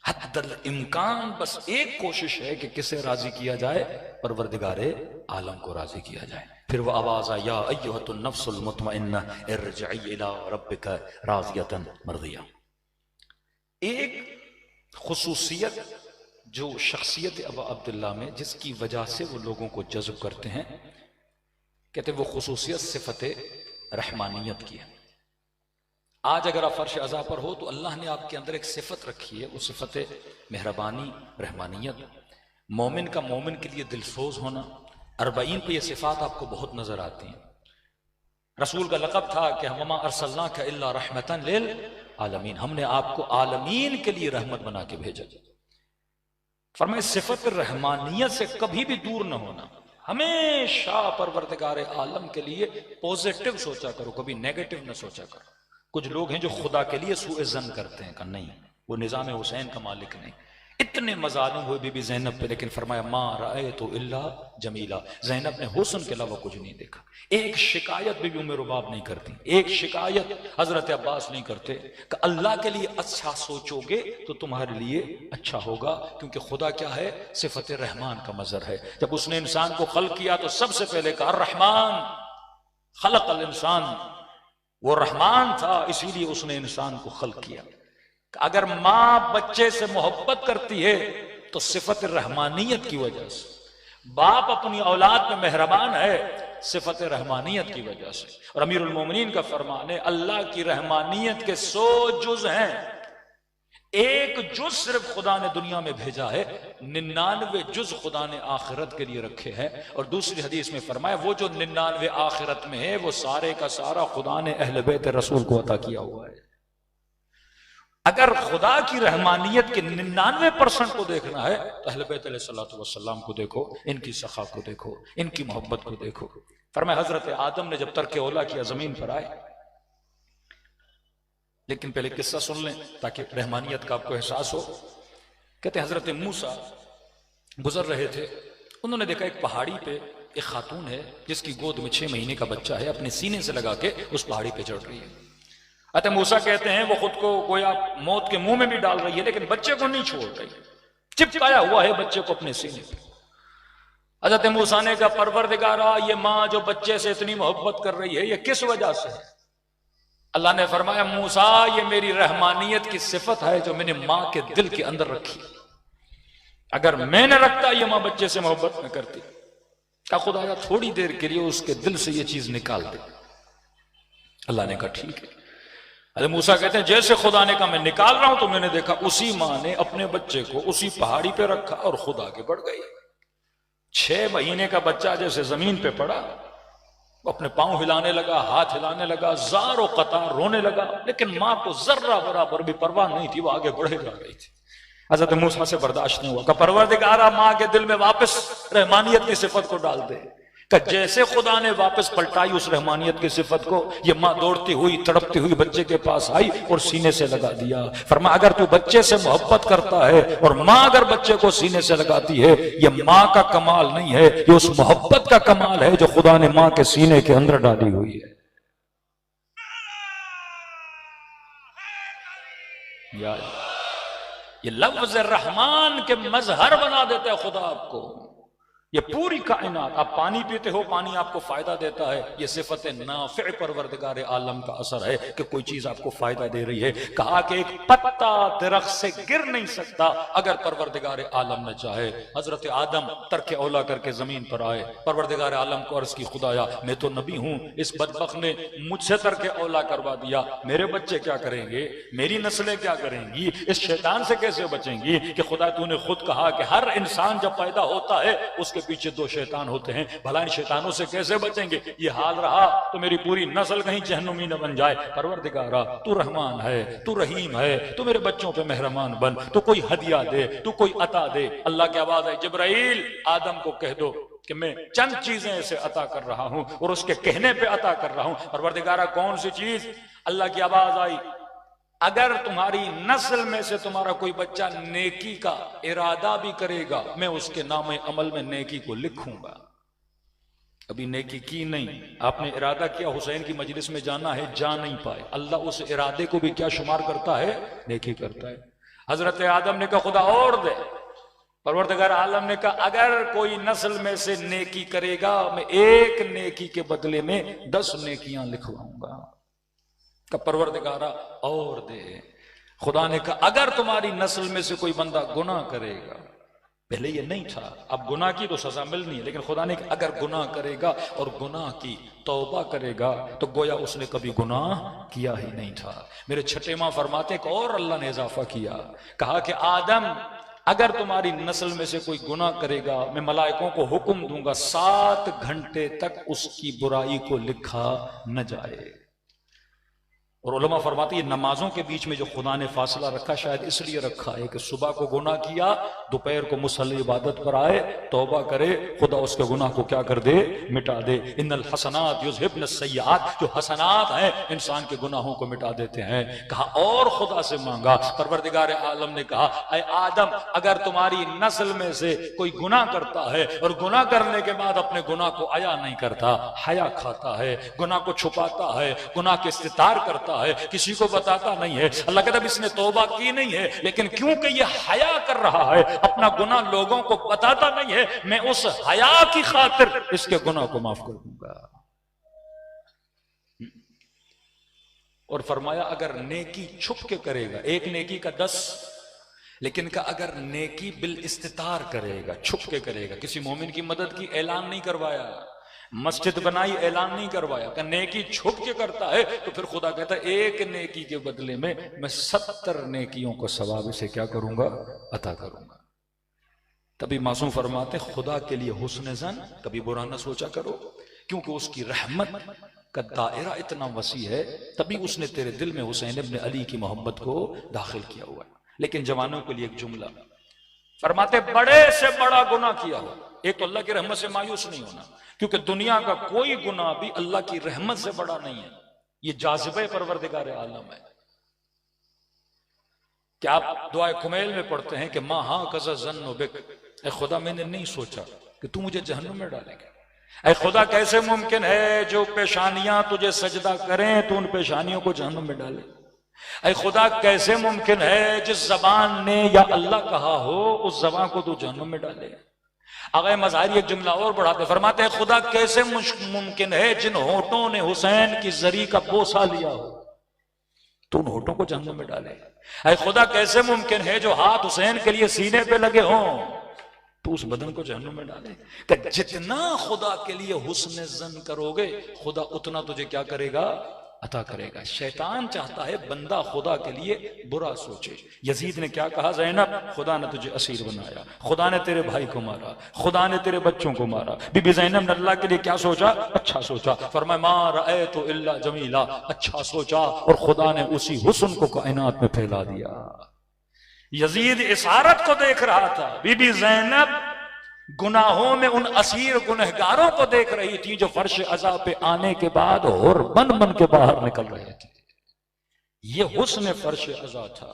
हद्दल इम्कान बस एक कोशिश है कि किसे राजी किया जाए, परवरदिगारे आलम को राजी किया जाए। फिर वो आवाज आया या अय्युहतुन नफ्सुल मुतमइन्ना इरजिई इला रब्बिका राज़ियतन मर्दिया। एक खुसूसियत जो शख्सियत अबू अब्दुल्लाह में जिसकी वजह से वो लोगों को जज्ब करते हैं, कहते वो खुसूसियत सिफत रहमानियत की है। आज अगर आप फर्श अज़ा पर हो तो अल्लाह ने आपके अंदर एक सिफत रखी है, वो सिफत मेहरबानी रहमानियत। मोमिन का मोमिन के लिए दिलसोज होना, 40 पे ये सिफात आपको बहुत नजर आती हैं। रसूल का लक़ब था कि वमा अरसलनाका इल्ला रहमतन लिल आलमीन, हमने आपको आलमीन के लिए रहमत बना के भेजा। फरमाए सिफत रहमानियत से कभी भी दूर न होना, हमेशा परवरदिगार आलम के लिए पॉजिटिव सोचा करो, कभी नेगेटिव न सोचा करो। कुछ लोग हैं जो खुदा के लिए सुएज़न करते हैं, कहा नहीं वो निज़ाम हुसैन का मालिक नहीं। इतने मजालिम हुए बीबी ज़ैनब पे, लेकिन फरमाया मा राअयतु इल्ला जमीला, ज़ैनब ने हुस्न के अलावा कुछ नहीं देखा। एक शिकायत बीबी उम्मे रुबाब नहीं करती, एक शिकायत हजरत अब्बास नहीं करते कि अल्लाह के लिए अच्छा सोचोगे तो तुम्हारे लिए अच्छा होगा, क्योंकि खुदा क्या है, सिफत रहमान का मजर है। जब उसने इंसान को खल्क किया तो सबसे पहले कहा रहमान खलक़ल इंसान, वो रहमान था इसीलिए उसने इंसान को खल्क किया। अगर माँ बच्चे से मोहब्बत करती है तो सिफत रहमानियत की वजह से, बाप अपनी औलाद में मेहरबान है सिफत रहमानियत की वजह से। और अमीरुल मोमिनीन का फरमान है अल्लाह की रहमानियत के 100 जुज हैं, एक जुज सिर्फ खुदा ने दुनिया में भेजा है, 99 जुज खुदा ने आखिरत के लिए रखे हैं। और दूसरी हदीस में फरमाया वो जो 99 आखिरत में है वो सारे का सारा खुदा ने अहले बैत रसूल को अता किया हुआ है। अगर खुदा की रहमानियत के 99% को देखना है तो अहले बैत अलैहिस्सलातु वस्सलाम को देखो, इनकी सखा को देखो, इनकी मोहब्बत को देखो। फरमाया हजरत आदम ने जब तर्क औला किया जमीन पर आए, लेकिन पहले किस्सा सुन लें ताकि रहमानियत का आपको एहसास हो। कहते हजरत मूसा गुजर रहे थे, उन्होंने देखा एक पहाड़ी पे एक खातून है जिसकी गोद में 6 महीने का बच्चा है, अपने सीने से लगा के उस पहाड़ी पे चढ़ रही है। अतः मूसा कहते हैं वो खुद को गोया मौत के मुंह में भी डाल रही है, लेकिन बच्चे को नहीं छोड़ रही, चिपकाया हुआ है बच्चे को अपने सीने पे। हजरत मूसा ने कहा परवरदिगारा ये माँ जो बच्चे से इतनी मोहब्बत कर रही है ये किस वजह से है? अल्लाह ने फरमाया मूसा ये मेरी रहमानियत की सिफत है जो मैंने माँ के दिल के अंदर रखी, अगर मैं न रखता ये माँ बच्चे से मोहब्बत न करती। क्या खुदाया थोड़ी देर के लिए उसके दिल से ये चीज निकाल दे। अल्लाह ने कहा ठीक है। अरे मूसा कहते हैं जैसे खुदा ने कहा मैं निकाल रहा हूं तो मैंने देखा उसी माँ ने अपने बच्चे को उसी पहाड़ी पे रखा और खुद आगे बढ़ गई। 6 महीने का बच्चा जैसे जमीन पे पड़ा, अपने पांव हिलाने लगा, हाथ हिलाने लगा, जार और कतार रोने लगा, लेकिन माँ को जर्रा बराबर भी परवाह नहीं थी, वो आगे बढ़े जा रही थी। हजरत मूसा से बर्दाश्त नहीं हुआ, का परवरदिगारा माँ के दिल में वापस रहमानियत की सिफत को डाल दे। का जैसे खुदा ने वापस पलटाई उस रहमानियत की सिफत को, ये माँ दौड़ती हुई तड़पती हुई बच्चे के पास आई और सीने से लगा दिया। फरमा अगर तू बच्चे से मोहब्बत करता है और माँ अगर बच्चे को सीने से लगाती है, ये माँ का कमाल नहीं है, ये उस मोहब्बत का कमाल है जो खुदा ने माँ के सीने के अंदर डाली हुई है। यार ये लफ्ज रहमान के मजहर बना देता है खुदा आपको। ये पूरी कायनात, आप पानी पीते हो, पानी आपको फायदा देता है, ये सिफत नाफिअ परवरदिगार आलम का असर है कि कोई चीज आपको फायदा दे रही है। कहा कि एक पत्ता दरख्त से गिर नहीं सकता अगर परवरदिगार आलम ने चाहे। हजरत आदम तरके औला करके जमीन पर आए, परवरदिगार आलम को अर्ज की खुदाया मैं तो नबी हूं, इस बदबख्त ने मुझसे तरके औला करवा दिया, मेरे बच्चे क्या करेंगे, मेरी नस्लें क्या करेंगी, इस शैतान से कैसे बचेंगी? कि खुदा तूने खुद कहा कि हर इंसान जब पैदा होता है उसके पीछे 2 शैतान होते हैं, भला इन शैतानों से कैसे बचेंगे? ये हाल रहा तो मेरी पूरी नस्ल कहीं जहन्नुमी न बन जाए। परवरदिगारा तू रहमान है, तू रहीम है, तू मेरे बच्चों पे मेहरबान बन, तू कोई हदिया दे, तू कोई अता दे। अल्लाह की आवाज है जिब्राइल आदम को कह दो कि मैं चंद चीजें ऐसे अता कर रहा हूं और उसके कहने पे अता कर रहा हूं। परवरदिगारा कौन सी चीज? अल्लाह की आवाज आई अगर तुम्हारी नस्ल में से तुम्हारा कोई बच्चा नेकी का इरादा भी करेगा, मैं उसके नाम अमल में नेकी को लिखूंगा। अभी नेकी की नहीं, आपने इरादा किया हुसैन की मजलिस में जाना है, जा नहीं पाए, अल्लाह उस इरादे को भी क्या शुमार करता है? नेकी करता है। हजरत आदम ने कहा खुदा और दे, परवरदिगार आलम ने कहा अगर कोई नस्ल में से नेकी करेगा, मैं एक नेकी के बदले में 10 नेकियां लिखवाऊंगा। का परवरदिगारा और दे। खुदा ने कहा अगर तुम्हारी नस्ल में से कोई बंदा गुनाह करेगा, पहले ये नहीं था, अब गुनाह की तो सजा मिलनी है, लेकिन खुदा ने कहा अगर गुनाह करेगा और गुनाह की तौबा करेगा तो गोया उसने कभी गुनाह किया ही नहीं था। मेरे छठे मां फरमाते कि और अल्लाह ने इजाफा किया, कहा कि आदम अगर तुम्हारी नस्ल में से कोई गुनाह करेगा, मैं मलाइकों को हुक्म दूंगा 7 घंटे तक उसकी बुराई को लिखा न जाए। और उलमा फरमाते ये नमाजों के बीच में जो खुदा ने फासला रखा शायद इसलिए रखा है कि सुबह को गुनाह किया, दोपहर को मुसल्ली इबादत पर आए, तौबा करे, खुदा उसके गुनाह को क्या कर दे? मिटा दे। इन्नल हसनात युज़हिब्न सय्यात, जो हसनात हैं इंसान के गुनाहों को मिटा देते हैं। कहा और खुदा से मांगा, परवरदिगार आलम ने कहा ऐ आदम अगर तुम्हारी नस्ल में से कोई गुनाह करता है और गुनाह करने के बाद अपने गुनाह को अया नहीं करता, हया खाता है, गुनाह को छुपाता है, गुनाह के इस्तितार करता है, किसी को बताता नहीं है, अल्लाह कहता इसने तौबा की नहीं है, लेकिन क्योंकि ये हया कर रहा है, अपना गुनाह लोगों को बताता नहीं है, मैं उस हया की खातिर इसके गुनाह को माफ कर दूंगा। और फरमाया अगर नेकी छुप के करेगा, एक नेकी का 10, लेकिन का अगर नेकी बिल इस्तितार करेगा, छुप के करेगा, किसी मोमिन की मदद की ऐलान नहीं करवाया, मस्जिद बनाई ऐलान नहीं करवाया, कि नेकी छुप के करता है तो फिर खुदा कहता है एक नेकी के बदले में मैं 70 नेकियों को सवाब से क्या करूंगा? अता करूंगा। तभी मासूम फरमाते खुदा के लिए हुस्न ज़न कभी बुरा ना सोचा करो, क्योंकि उसकी रहमत का दायरा इतना वसी है, तभी उसने तेरे दिल में हुसैन इब्न अली की मोहब्बत को दाखिल किया हुआ है। लेकिन जवानों के लिए एक जुमला फरमाते बड़े से बड़ा गुनाह किया हो, एक तो अल्लाह की रहमत से मायूस नहीं होना, क्योंकि दुनिया का कोई गुनाह भी अल्लाह की रहमत से बड़ा नहीं है। ये जाज़िबे परवरदिगार आलम है। क्या आप दुआ कुमैल में पढ़ते हैं कि मां हाँ कज़ा ज़न्नु बिक, ऐ खुदा मैंने नहीं सोचा कि तू मुझे जहन्नुम में डालेगा। ऐ खुदा कैसे मुमकिन है जो पेशानियां तुझे सजदा करें तो उन पेशानियों को जहन्नुम में डाले। ऐ खुदा कैसे मुमकिन है जिस जबान ने या अल्लाह कहा हो उस जबान को तू जहन्नुम में डाले। अगर मज़ाहिर एक जुमला और बढ़ाते फरमाते हैं खुदा कैसे मुमकिन है जिन होठों ने हुसैन की जरी का बोसा लिया हो तो उन होठों को जहन्नुम में डाले। ऐ खुदा कैसे मुमकिन है जो हाथ हुसैन के लिए सीने पे लगे हों तो उस बदन को जहन्नुम में डाले। कि जितना खुदा के लिए हुस्न ज़न करोगे खुदा उतना तुझे क्या करेगा? अता करेगा। शैतान चाहता है बंदा खुदा के लिए बुरा सोचे। यजीद ने क्या कहा? ज़ैनब खुदा ने तुझे असीर बनाया, खुदा ने तेरे भाई को मारा, खुदा ने तेरे बच्चों को मारा। बीबी ज़ैनब ने अल्लाह के लिए क्या सोचा? अच्छा सोचा। फरमाया मा रअयतु इल्ला जमीला, अच्छा सोचा और खुदा ने उसी हुस्न को कायनात में फैला दिया। यजीद इसारत को देख रहा था, बीबी ज़ैनब गुनाहों में उन असीर गुनहगारों को देख रही थी जो फर्श अज़ा पे आने के बाद और बन बन के बाहर निकल रहे थे। ये हुस्न फर्श अज़ा था,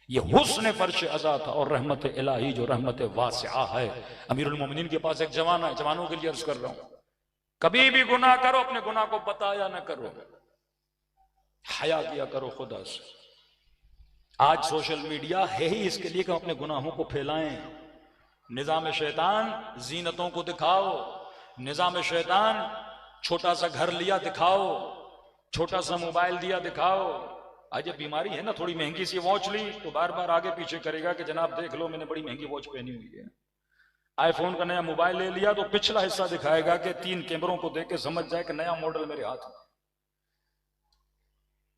ये हुस्न फर्श अज़ा था। और रहमत इलाही जो रहमत वासिआ है। अमीरुल मोमिनीन के पास एक जवान है, जवानों के लिए अर्ज कर रहा हूं, कभी भी गुनाह करो अपने गुनाह को बताया ना करो, हया किया करो खुदा से। आज सोशल मीडिया है ही इसके लिए कि हम अपने गुनाहों को फैलाएं। निजाम शैतान जीनतों को दिखाओ, निजाम शैतान छोटा सा घर लिया दिखाओ, छोटा सा मोबाइल दिया दिखाओ। आज ये बीमारी है ना, थोड़ी महंगी सी वॉच ली तो बार बार आगे पीछे करेगा कि जनाब देख लो मैंने बड़ी महंगी वॉच पहनी हुई है। आईफोन का नया मोबाइल ले लिया तो पिछला हिस्सा दिखाएगा कि 3 कैमरों को देख के समझ जाए कि नया मॉडल मेरे हाथ में।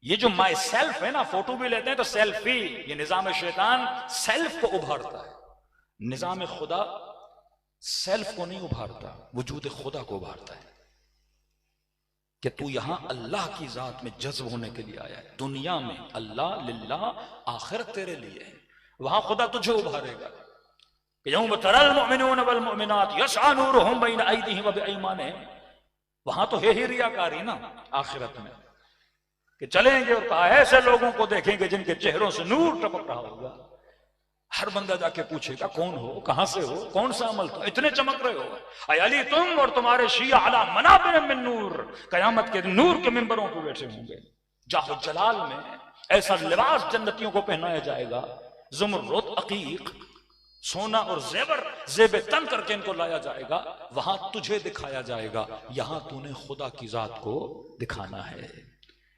ये जो माई सेल्फ है ना, फोटो भी लेते हैं तो सेल्फी, ये निजाम शैतान सेल्फ को उभारता है। निजाम खुदा सेल्फ को नहीं उभारता, वजूद खुदा को उभारता है कि तू यहां अल्लाह की जात में जज्ब होने के लिए आया है। दुनिया में अल्लाह लिल्लाह, आखिरत तेरे लिए है, वहां खुदा तुझे उभारेगा। यौम तरल मुमिनून वल मुमिनात यस्आ नूरुहुम बैन अयदीहिम व बिअयमानिहिम, वहां तो है ही रियाकारी ना आखिरत में। कि चलेंगे और कहा ऐसे लोगों को देखेंगे जिनके चेहरों से नूर टपक रहा होगा। हर बंदा जाके पूछेगा कौन हो, कहां से हो, कौन सा अमल था, इतने चमक रहे हो। अली तुम और तुम्हारे शिया अला मनाबिर मिन नूर, कयामत के नूर के मिंबरों पर बैठे होंगे। जाहो जलाल में ऐसा लिबास जन्नतियों को पहनाया जाएगा, ज़ुमरुद अकीक सोना और जेवर जेबे तन करके इनको लाया जाएगा। वहां तुझे दिखाया जाएगा, यहां तूने खुदा की जात को दिखाना है।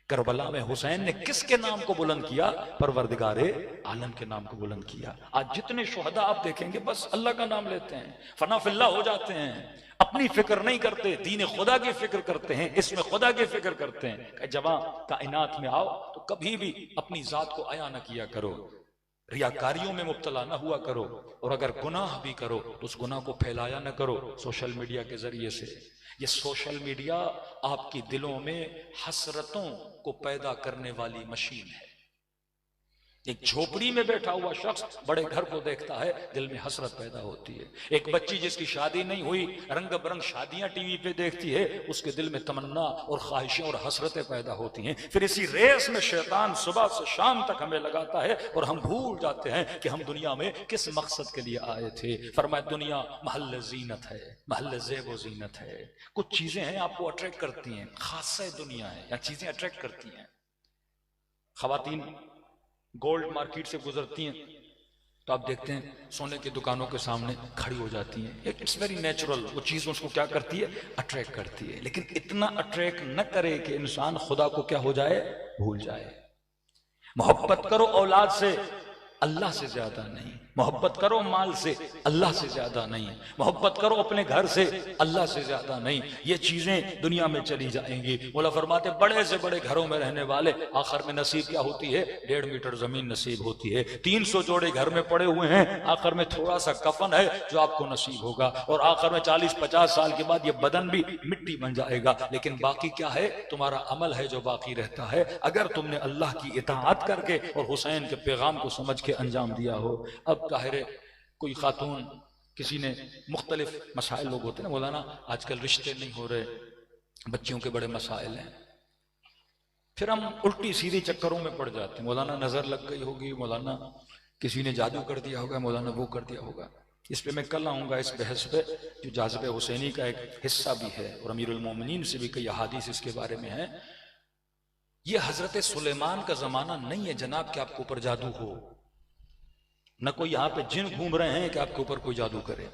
करबला में हुसैन ने किसके नाम को बुलंद किया? परवरदिगारे आलम के नाम को बुलंद किया। आज जितने शुहदा आप देखेंगे बस अल्लाह का नाम लेते हैं, फना फिल्ला हो जाते हैं, अपनी फिक्र नहीं करते, दीन खुदा की फिक्र करते हैं, इसमें खुदा की फिक्र करते हैं। जब कायनात में आओ तो कभी भी अपनी जात को आया न किया करो, रियाकारियों में मुब्तला न हुआ करो, और अगर गुनाह भी करो तो उस गुनाह को फैलाया न करो सोशल मीडिया के जरिए से। ये सोशल मीडिया आपके दिलों में हसरतों को पैदा करने वाली मशीन है। एक झोपड़ी में बैठा हुआ शख्स बड़े घर को देखता है, दिल में हसरत पैदा होती है। एक बच्ची जिसकी शादी नहीं हुई रंग बरंग शादियां टीवी पे देखती है, उसके दिल में तमन्ना और ख्वाहिशें और हसरतें पैदा होती हैं। फिर इसी रेस में शैतान सुबह से शाम तक हमें लगाता है और हम भूल जाते हैं कि हम दुनिया में किस मकसद के लिए आए थे। फरमाया दुनिया महल जीनत है, महल ज़ेब व जीनत है। कुछ चीजें हैं आपको अट्रैक्ट करती हैं, खासा दुनिया है या चीजें अट्रैक्ट करती हैं। खवातीन गोल्ड मार्केट से गुजरती हैं तो आप देखते हैं सोने की दुकानों के सामने खड़ी हो जाती हैं। इट्स वेरी नेचुरल, वो चीज उसको क्या करती है? अट्रैक्ट करती है। लेकिन इतना अट्रैक्ट न करे कि इंसान खुदा को क्या हो जाए? भूल जाए। मोहब्बत करो औलाद से, अल्लाह से ज्यादा नहीं। मोहब्बत करो माल से, अल्लाह से ज्यादा नहीं। मोहब्बत करो अपने घर से, अल्लाह से ज्यादा नहीं। ये चीजें दुनिया में चली जाएंगी। मौला फरमाते बड़े से बड़े घरों में रहने वाले आखिर में नसीब क्या होती है? 1.5 मीटर जमीन नसीब होती है। 300 जोड़े घर में पड़े हुए हैं, आखिर में थोड़ा सा कफन है जो आपको नसीब होगा, और आखिर में 40-50 साल के बाद ये बदन भी मिट्टी बन जाएगा। लेकिन बाकी क्या है? तुम्हारा अमल है जो बाकी रहता है। अगर तुमने अल्लाह की इताअत करके और हुसैन के पैगाम को समझ के अंजाम दिया हो। अब ताहिर कोई खातून, किसी ने मुख्तलिफ मसाइल, लोग होते हैं ना मौलाना आजकल रिश्ते नहीं हो रहे, बच्चियों के बड़े मसाइल हैं, फिर हम उल्टी सीधी चक्करों में पड़ जाते हैं। मौलाना नजर लग गई होगी, मौलाना किसी ने जादू कर दिया होगा, मौलाना वो कर दिया होगा। इस पे मैं कल आऊंगा, इस बहस पे जो जाज़िब हुसैनी का एक हिस्सा भी है और अमीरुल मोमिनीन से भी कई अहादीस इसके बारे में है। ये हजरत सुलेमान का जमाना नहीं है जनाब कि आपके ऊपर जादू हो, न कोई यहां पे जिन घूम रहे हैं कि आपके ऊपर कोई जादू करे।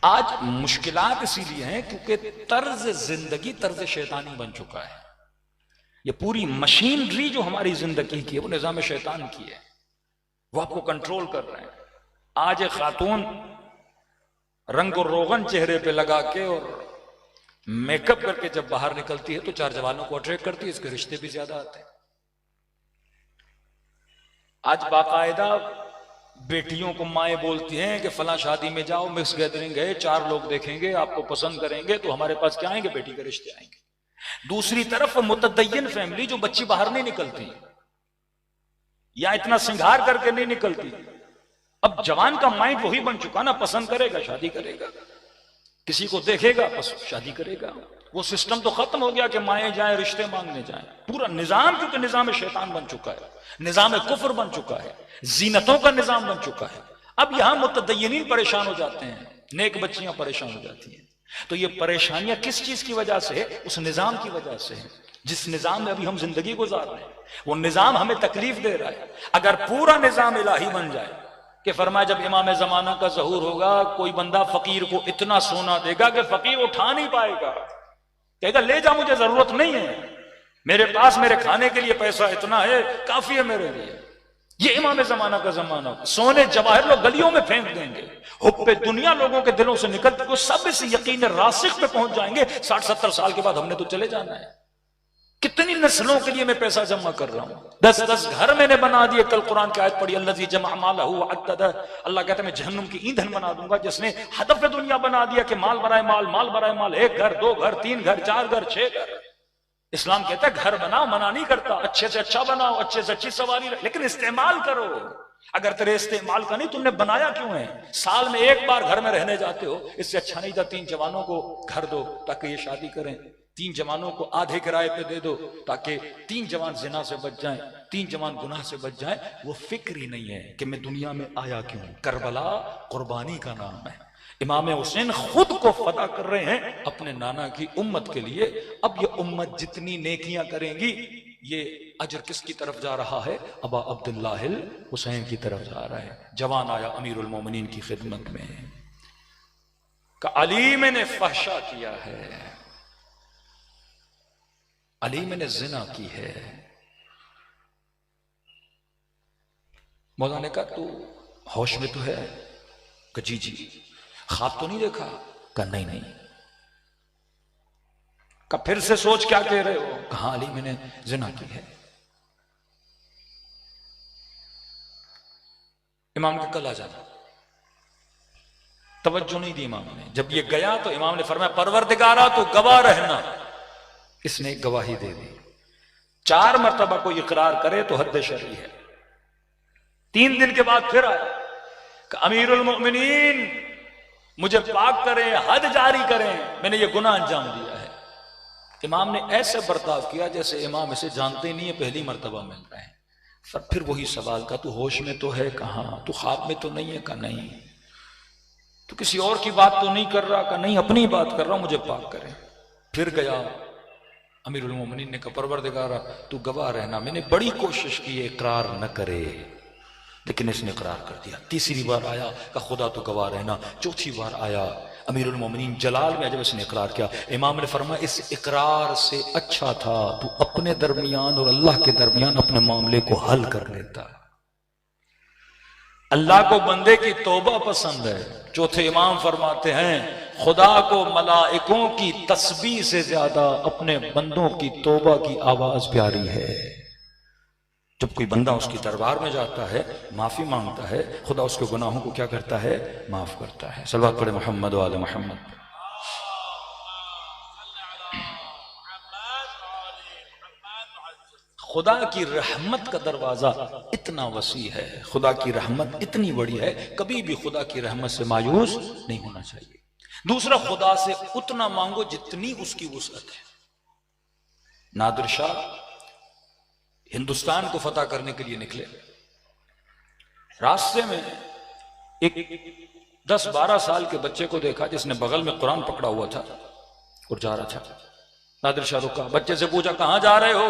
आज मुश्किलात इसीलिए हैं क्योंकि तर्ज जिंदगी तर्ज शैतानी बन चुका है। ये पूरी मशीनरी जो हमारी जिंदगी की है वो निजाम शैतान की है, वो आपको कंट्रोल कर रहे हैं। आज एक खातून रंग और रोगन चेहरे पे लगा के और मेकअप करके जब बाहर निकलती है तो 4 जवानों को अट्रैक्ट करती है, इसके रिश्ते भी ज्यादा आते हैं। आज बाकायदा बेटियों को माएँ बोलती हैं कि फला शादी में जाओ, मिक्स गैदरिंग है, 4 लोग देखेंगे, आपको पसंद करेंगे तो हमारे पास क्या आएंगे? बेटी के रिश्ते आएंगे। दूसरी तरफ मुतदय्यन फैमिली जो बच्ची बाहर नहीं निकलती या इतना सिंगार करके नहीं निकलती, अब जवान का माइंड वही बन चुका ना, पसंद करेगा शादी करेगा, किसी को देखेगा बस शादी करेगा। वो सिस्टम तो खत्म हो गया कि माएँ जाएं रिश्ते मांगने जाएं। पूरा निजाम क्योंकि निजाम शैतान बन चुका है, निजाम कुफ्र बन चुका है, जीनतों का निजाम बन चुका है। अब यहां मुतदय्यनीन परेशान हो जाते हैं, नेक बच्चियां परेशान हो जाती हैं। तो ये परेशानियां किस चीज की वजह से है? उस निजाम की वजह से है जिस निजाम में अभी हम जिंदगी गुजार रहे हैं। वो निजाम हमें तकलीफ दे रहा है। अगर पूरा निजाम इलाही बन जाए कि फरमाया जब इमाम जमाना का ज़हूर होगा, कोई बंदा फकीर को इतना सोना देगा कि फकीर उठा नहीं पाएगा, कहेगा ले जा, मुझे जरूरत नहीं है, मेरे पास मेरे खाने के लिए पैसा इतना है, काफी है मेरे लिए। ये इमाम जमाना का जमाना, सोने जवाहर लोग गलियों में फेंक देंगे, हुब्बे दुनिया लोगों के दिलों से निकलते वो सब इस यकीन रासिख पे पहुंच जाएंगे 60-70 साल के बाद हमने तो चले जाना है। कितनी नस्लों के लिए मैं पैसा जमा कर रहा हूं, 10-10 घर मैंने बना दिए। कल कुरान की आयत पढ़ी, अल्लज़ी जमा मालहू वअद्दद, अल्लाह कहता है मैं जहन्नुम की ईंधन बना दूंगा जिसने हदफ दुनिया बना दिया कि माल बराए माल, माल बराए माल, 1 घर 2 घर 3 घर 4 घर 6 घर। इस्लाम कहता है घर बनाओ, मना नहीं करता, अच्छे से अच्छा बनाओ, अच्छे से अच्छी सवारी, लेकिन इस्तेमाल करो। अगर तेरे इस्तेमाल का नहीं, तुमने बनाया क्यों है? साल में 1 बार घर में रहने जाते हो, इससे अच्छा नहीं था 3 जवानों को घर दो ताकि ये शादी करें, 3 जवानों को आधे किराए पे दे दो ताकि 3 जवान जिना से बच जाएं, 3 जवान गुनाह से बच जाएं। वो फिक्र ही नहीं है कि मैं दुनिया में आया क्यों। करबला कुर्बानी का नाम है। इमाम हुसैन खुद को फदा कर रहे हैं अपने नाना की उम्मत के लिए। अब ये उम्मत जितनी नेकियां करेंगी ये अजर किसकी तरफ जा रहा है? अबा अब्दुल्लाह हुसैन की तरफ जा रहा है। जवान आया अमीरुल मोमिनीन की खिदमत में का अली मैंने फहशा किया है, अली मैंने जिना की है। मौला ने कहा तू होश में तो है? कहा जी जी। ख्वाब तो नहीं देखा? कहा नहीं नहीं। कहा फिर से सोच क्या कह रहे हो? कहा अली मैंने जिना की है। इमाम के कल आ जाना। तवज्जो नहीं दी इमाम ने। जब ये गया तो इमाम ने फरमाया परवरदिगारा तो गवाह रहना। इसने गवाही दे दी। 4 मरतबा कोई इकरार करे तो हद शरई है। 3 दिन के बाद फिर आया कि अमीरुल मोमिनीन मुझे पाक करें, हद जारी करें, मैंने ये गुनाह अंजाम दिया है। इमाम ने ऐसे बर्ताव किया जैसे इमाम इसे जानते ही नहीं है, पहली मरतबा मिल रहे हैं। फिर वही सवाल का तू होश में तो है? कहां? तू ख्वाब में तो नहीं है? कहा नहीं। तू किसी और की बात तो नहीं कर रहा? कहा नहीं, अपनी बात कर रहा हूं, मुझे पाक करें। फिर गया अमीरुल मोमिनीन ने कहा परवरदिगारा तू गवाह रहना, मैंने बड़ी कोशिश की है इकरार न करे लेकिन इसने इकरार कर दिया। 3री बार आया कहा खुदा तू गवाह रहना। 4थी बार आया अमीरुल मोमिनीन जलाल में जब इसने इकरार किया, इमाम ने फरमाया इस इकरार से अच्छा था तू अपने दरमियान और अल्लाह के दरमियान अपने मामले को हल कर लेता। अल्लाह को बंदे की तौबा पसंद है। 4थे इमाम फरमाते हैं खुदा को मलाइकों की तस्बीह से ज्यादा अपने बंदों की तौबा की आवाज प्यारी है। जब कोई बंदा उसकी दरबार में जाता है, माफी मांगता है, खुदा उसके गुनाहों को क्या करता है? माफ करता है। सल्लल्लाहु अलैहि मोहम्मद वाले मोहम्मद। खुदा की रहमत का दरवाजा इतना वसी है, खुदा की रहमत इतनी बड़ी है, कभी भी खुदा की रहमत से मायूस नहीं होना चाहिए। दूसरा, खुदा से उतना मांगो जितनी उसकी वुसअत है। नादिर शाह हिंदुस्तान को फतह करने के लिए निकले। रास्ते में एक 10-12 साल के बच्चे को देखा जिसने बगल में कुरान पकड़ा हुआ था और जा रहा था। नादिर शाह रुका, बच्चे से पूछा कहां जा रहे हो?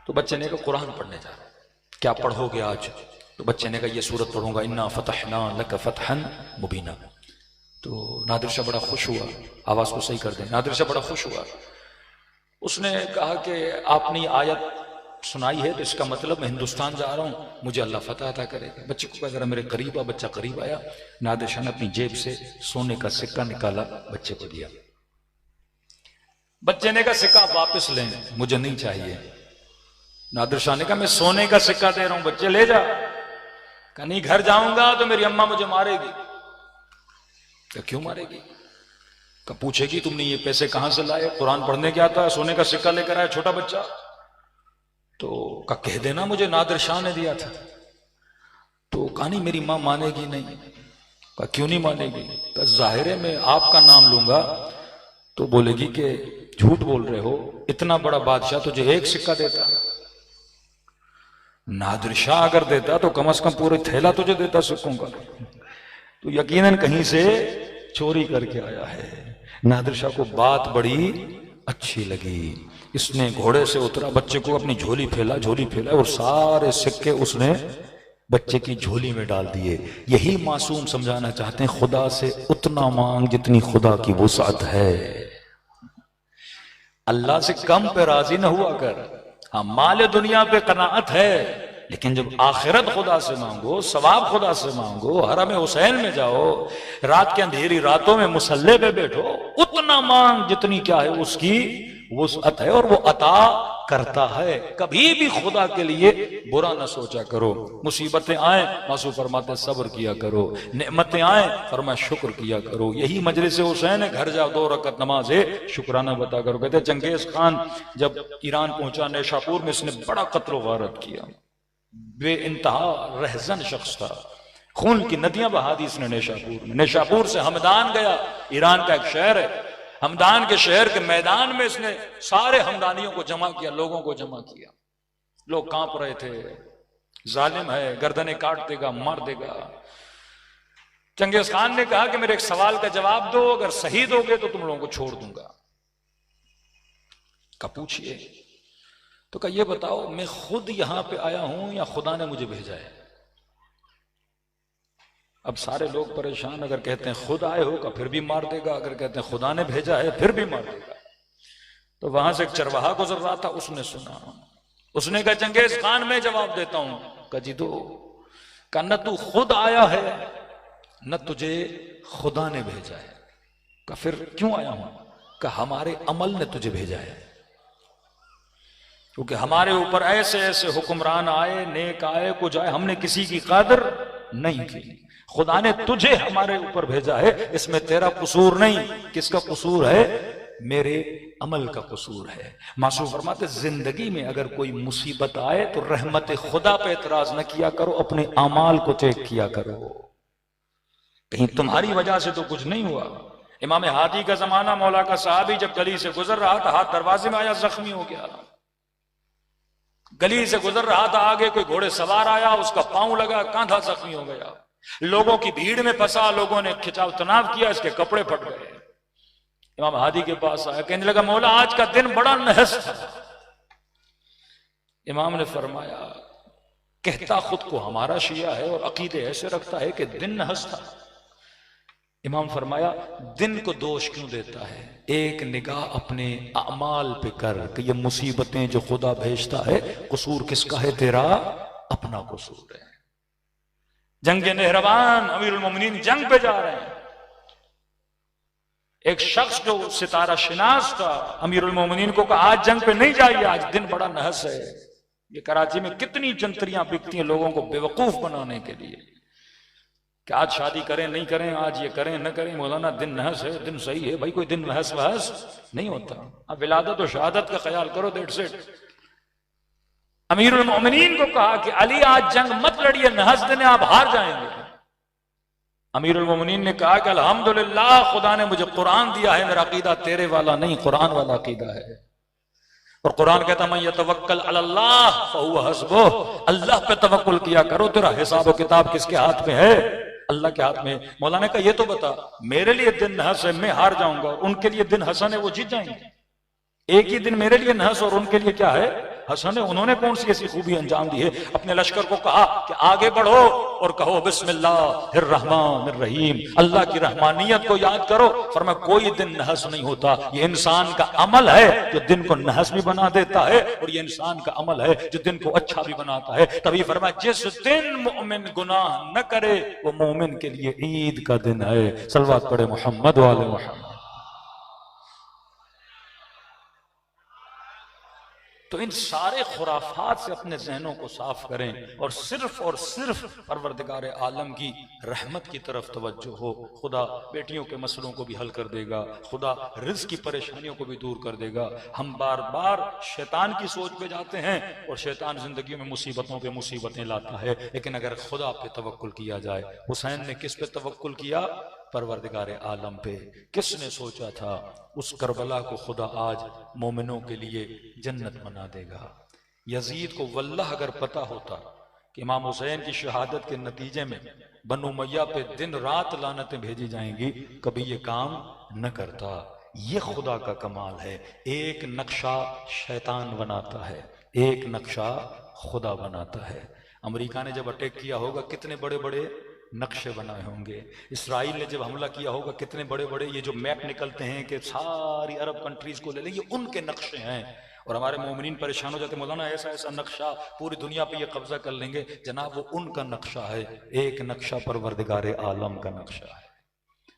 तो बच्चे ने कहा कुरान पढ़ने जा रहा। क्या पढ़ोगे आज? तो बच्चे ने कहा ये सूरत पढ़ूंगा, इन्ना फतहना लक फतहन मुबीना। तो नादिर शाह बड़ा खुश हुआ। आवाज को सही कर दें। नादिर शाह बड़ा खुश हुआ। उसने कहा कि आपने आयत सुनाई है तो इसका मतलब मैं हिंदुस्तान जा रहा हूं, मुझे अल्लाह फतह अता करेगा। बच्चे को कहा जरा मेरे करीब आ। बच्चा करीब आया। नादिर शाह ने अपनी जेब से सोने का सिक्का निकाला, बच्चे को दिया। बच्चे ने कहा सिक्का वापस लें, मुझे नहीं चाहिए। नादिर शाह ने कहा मैं सोने का सिक्का दे रहा हूं, बच्चे ले जा। कहा नहीं, घर जाऊंगा तो मेरी अम्मा मुझे मारेगी। कहा क्यों मारेगी? कहा पूछेगी तुमने ये पैसे कहां से लाए? कुरान पढ़ने गया था, सोने का सिक्का लेकर आया छोटा बच्चा। तो कहा कह देना मुझे नादिर शाह ने दिया था। तो कहा नहीं मेरी मां मानेगी नहीं। कहा क्यों नहीं मानेगी? कहा जाहिर है मैं आपका नाम लूंगा तो बोलेगी कि झूठ बोल रहे हो, इतना बड़ा बादशाह तुझे एक सिक्का देता। नादिर शाह अगर देता तो कम से कम पूरे थैला तुझे देता सिक्कों का। तो यकीनन कहीं से चोरी करके आया है। नादिर शाह को बात बड़ी अच्छी लगी। इसने घोड़े से उतरा, बच्चे को अपनी झोली फैला और सारे सिक्के उसने बच्चे की झोली में डाल दिए। यही मासूम समझाना चाहते हैं खुदा से उतना मांग जितनी खुदा की वुसअत है। अल्लाह से कम पे राजी न हुआ कर। हाँ, माल दुनिया पे कनाअत है, लेकिन जब आखिरत खुदा से मांगो, सवाब खुदा से मांगो, हरम हुसैन में जाओ, रात के अंधेरी रातों में मुसल्ले पे बैठो, उतना मांग जितनी क्या है उसकी वुसअत है और वो अता करता है। कभी भी खुदा के लिए बुरा न सोचा करो। मुसीबतें आए मासूम फरमाते सब्र किया करो, नेमतें आए फरमा शुक्र किया करो। यही मजलिस हुसैन है, घर जाओ 2 रकअत नमाज है शुक्राना बता करो। कहते चंगेज खान जब ईरान पहुंचा नेशापुर में, इसने बड़ा कत्ल गारत किया। बे इंतहा रहजन शख्स था, खून की नदियां बहा दी इसने नेशापुर में। नेशापुर से हमदान गया, ईरान का एक शहर है, हमदान के शहर के मैदान में इसने सारे हमदानियों को जमा किया, लोगों को जमा किया। लोग कांप रहे थे, जालिम है, गर्दनें काट देगा, मार देगा। चंगेज खान ने कहा कि मेरे एक सवाल का जवाब दो, अगर सही दोगे तो तुम लोगों को छोड़ दूंगा। का पूछिए। तो कहा ये बताओ, मैं खुद यहां पे आया हूं या खुदा ने मुझे भेजा है? अब सारे लोग परेशान, अगर कहते हैं खुद आए हो का फिर भी मार देगा, अगर कहते हैं खुदा ने भेजा है फिर भी मार देगा। तो वहां से एक चरवाहा गुजर रहा था, उसने सुना, उसने कहा चंगेज खान मैं जवाब देता हूं। कहा जी दो। कहा न तू खुद आया है न तुझे खुदा ने भेजा है। कहा फिर क्यों आया हूं? कहा हमारे अमल ने तुझे भेजा है, क्योंकि हमारे ऊपर ऐसे ऐसे हुक्मरान आए, नेक आए, कुछ आए, हमने किसी की कदर नहीं की। खुदा ने तुझे हमारे ऊपर भेजा है, इसमें तेरा कसूर नहीं। किसका कसूर है? मेरे अमल का कसूर है। मासूम फरमाते जिंदगी में अगर कोई मुसीबत आए तो रहमत खुदा पे एतराज न किया करो, अपने अमाल को चेक किया करो। कहीं तुम्हारी वजह से तो कुछ नहीं हुआ। इमाम हादी का जमाना, मौला का साहबी जब गली से गुजर रहा था, हाथ दरवाजे में आया, जख्मी हो गया। गली से गुजर रहा था, आगे कोई घोड़े सवार आया, उसका पांव लगा, कांधा जख्मी हो गया। लोगों की भीड़ में फंसा, लोगों ने खिंचाव तनाव किया, इसके कपड़े फट गए। इमाम हादी के पास आया, कहने लगा मौला आज का दिन बड़ा नहस था। इमाम ने फरमाया कहता खुद को हमारा शिया है और अकीदे ऐसे रखता है कि दिन नहस था। इमाम फरमाया दिन को दोष क्यों देता है? एक निगाह अपने अमाल पे कर कि ये मुसीबतें जो खुदा भेजता है कसूर किसका है? तेरा अपना कसूर है। जंग नेहरवान, अमीरुल मोमिनीन जंग पे जा रहे हैं। एक शख्स जो सितारा शिनास था, अमीरुल मोमिनीन को कहा आज जंग पे नहीं जाइए, आज दिन बड़ा नहस है। ये कराची में कितनी जंतरियां बिकती हैं लोगों को बेवकूफ बनाने के लिए कि आज शादी करें नहीं करें, आज ये करें न करें, मौलाना दिन नहस है, दिन सही है। भाई कोई दिन नहस वहस नहीं होता। अब विलादत और शहादत का ख्याल करो, दैट्स इट। अमीरुल मोमिनीन को कहा कि अली आज जंग मत लड़िए, नहस दिन आप हार जाएंगे। अमीरुल मोमिनीन ने कहा कि अल्हम्दुलिल्लाह खुदा ने मुझे कुरान दिया है, मेरा अकीदा तेरे वाला नहीं कुरान वाला अकीदा है। और कुरान कहता मैं यतवक्कल अलल्लाह फहुव हस्बुह, अल्लाह पे तवक्कुल किया करो, तेरा हिसाब और किताब किसके हाथ में है? अल्लाह के हाथ में। मौलाना का ये तो बता, मेरे लिए दिन नहस है, मैं हार जाऊंगा, और उनके लिए दिन हसन है, वो जीत जाएंगे। एक ही दिन मेरे लिए नहस और उनके लिए क्या है? हसन है। उन्होंने कौन सी ऐसी खूबी अंजाम दी है? अपने लश्कर को कहा कि आगे बढ़ो और कहो बिस्मिल्लाहिर्रहमानिर्रहीम, अल्लाह की रहमानियत को याद करो। फरमाया कोई दिन नहस नहीं होता, ये इंसान का अमल है जो दिन को नहस भी बना देता है, और ये इंसान का अमल है जो दिन को अच्छा भी बनाता है। तभी फरमाया जिस दिन मोमिन गुनाह न करे वो मोमिन के लिए ईद का दिन है। सलवात पढ़े मोहम्मद वाले मोहम्मद। तो इन सारे खुराफात से अपने जहनों को साफ करें और सिर्फ परवरदिगार आलम की रहमत की तरफ तवज्जो हो। खुदा बेटियों के मसलों को भी हल कर देगा, खुदा रिज़्क़ की परेशानियों को भी दूर कर देगा। हम बार बार शैतान की सोच पे जाते हैं और शैतान जिंदगी में मुसीबतों पे मुसीबतें लाता है, लेकिन अगर खुदा पे तवक्कुल किया जाए। हुसैन ने किस पे तवक्कुल किया? परवरदिगार आलम पे। किसने सोचा था उस करबला को खुदा आज मोमिनों के लिए जन्नत बना देगा? यजीद को वल्लाह अगर पता होता कि इमाम हुसैन की शहादत के नतीजे में बनु उमय्या पे दिन रात लानतें भेजी जाएंगी, कभी ये काम न करता। ये खुदा का कमाल है। एक नक्शा शैतान बनाता है, एक नक्शा खुदा बनाता है। अमेरिका ने जब अटैक किया होगा कितने बड़े बड़े नक्शे बनाए होंगे। इसराइल ने जब हमला किया होगा कितने बड़े बड़े ये जो मैप निकलते हैं कि सारी अरब कंट्रीज को ले लें, ये उनके नक्शे हैं। और हमारे मोमिनीन परेशान हो जाते, मौलाना ऐसा ऐसा नक्शा पूरी दुनिया पे ये कब्जा कर लेंगे। जनाब वो उनका नक्शा है, एक नक्शा परवरदिगार आलम का नक्शा है।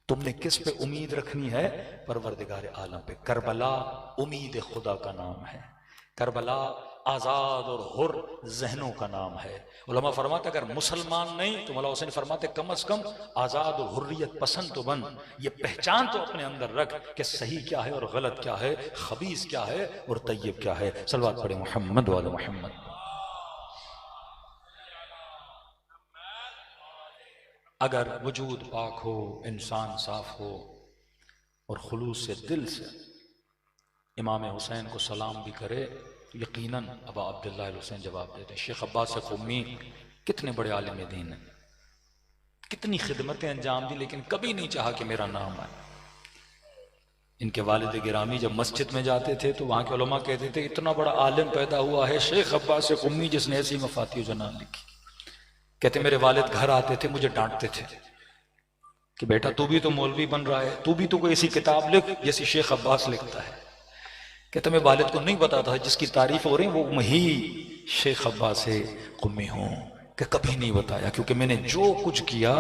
तुमने किस पे उम्मीद रखनी है? परवरदिगार आलम पे। करबला उम्मीद खुदा का नाम है। करबला आजाद और हुर जहनों का नाम है। उलमा फरमाते अगर मुसलमान नहीं तो मौला हुसैन फरमाते कम से कम आजाद और हुर्रियत पसंद तो बन। ये पहचान तो अपने अंदर रख कि सही क्या है और गलत क्या है, खबीस क्या है और तय्यब क्या है। सलवात पढ़े मोहम्मद वाले मोहम्मद। अगर वजूद पाक हो, इंसान साफ हो और खुलूस से दिल से इमाम हुसैन को सलाम भी करे तो यकीनन अबा अब्दुल्लाह हुसैन जवाब देते। शेख अब्बास क़ुम्मी कितने बड़े आलिम दीन हैं, कितनी खिदमतें अंजाम दी, लेकिन कभी नहीं चाहा कि मेरा नाम आए। इनके वालिद गिरामी जब मस्जिद में जाते थे तो वहाँ के उलमा कहते थे इतना बड़ा आलिम पैदा हुआ है शेख अब्बास क़ुम्मी जिसने ऐसी मफातिह जनान लिखी। कहते मेरे वालिद घर आते थे, मुझे डांटते थे कि बेटा तू भी तो मौलवी बन रहा है, तू भी तो कोई ऐसी किताब लिख जैसी शेख अब्बास लिखता है। कहते मैं वालिद को नहीं बताता जिसकी तारीफ हो रही है वो वही शेख अब्बास क़ुम्मी हूँ, कि कभी नहीं बताया, क्योंकि मैंने जो कुछ किया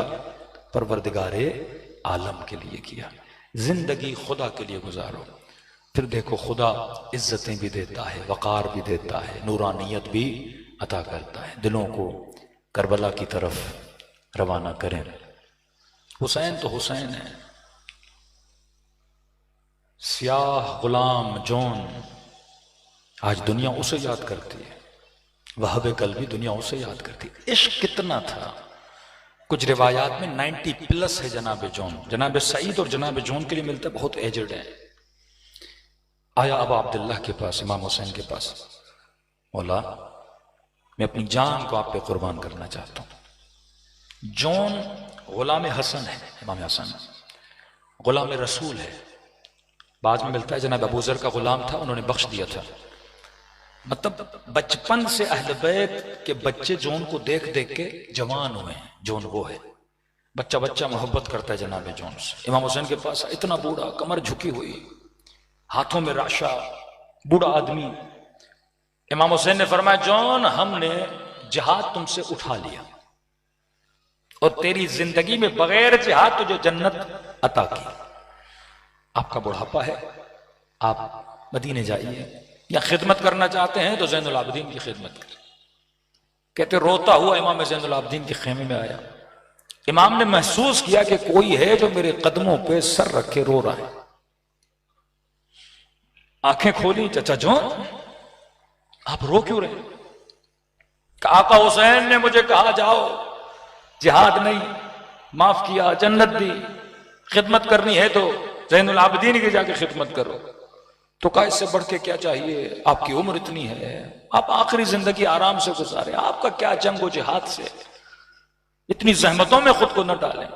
परवरदिगारे आलम के लिए किया। जिंदगी खुदा के लिए गुजारो, फिर देखो खुदा इज्जतें भी देता है, वक़ार भी देता है, नूरानियत भी अता करता है। दिलों को करबला की तरफ रवाना करें। हुसैन तो हुसैन है, स्याह गुलाम जॉन, आज दुनिया उसे याद करती है, वहाब कल्बी दुनिया उसे याद करती है। इश्क कितना था, कुछ रिवायात में 90+ है जनाब जॉन। जनाब सईद और जनाब जॉन के लिए मिलता है बहुत एजड है। आया अबा अब्दुल्लाह के पास, इमाम हुसैन के पास, मौला मैं अपनी जान को आप पे कुर्बान करना चाहता हूं। जॉन गुलाम हसन है, इमाम हसन गुलाम रसूल है। बाद में मिलता है जनाब अबू ज़र का गुलाम था, उन्होंने बख्श दिया था। मतलब बचपन से अहले बैत के बच्चे जॉन को देख देख के जवान हुए हैं। जॉन वो है, बच्चा बच्चा मोहब्बत करता है जनाब जॉन से। इमाम हुसैन के पास इतना बूढ़ा, कमर झुकी हुई, हाथों में राशा, बूढ़ा आदमी। इमाम हुसैन ने फरमाया जॉन हमने जिहाद तुमसे उठा लिया और तेरी जिंदगी में बगैर जिहाद तुझे जन्नत अता की। आपका बुढ़ापा है, आप मदीने जाइए, या खिदमत करना चाहते हैं तो ज़ैनुल आबिदीन की खिदमत करें। कहते रोता हुआ इमाम ज़ैनुल आबिदीन के खेमे में आया। इमाम ने महसूस किया कि कोई है जो मेरे कदमों पे सर रख के रो रहा है। आंखें खोली, चाचा जॉन आप रो क्यों रहे? आका हुसैन ने मुझे कहा जाओ, जिहाद नहीं, माफ किया, जन्नत दी, खिदमत करनी है तो ज़ैनुल आबिदीन की जाके खिदमत करो। तो कहा इससे बढ़ के क्या चाहिए, आपकी उम्र इतनी है, आप आखिरी जिंदगी आराम से गुजारे, आपका क्या जंग हो जिहाद से, इतनी जहमतों में खुद को न डालें।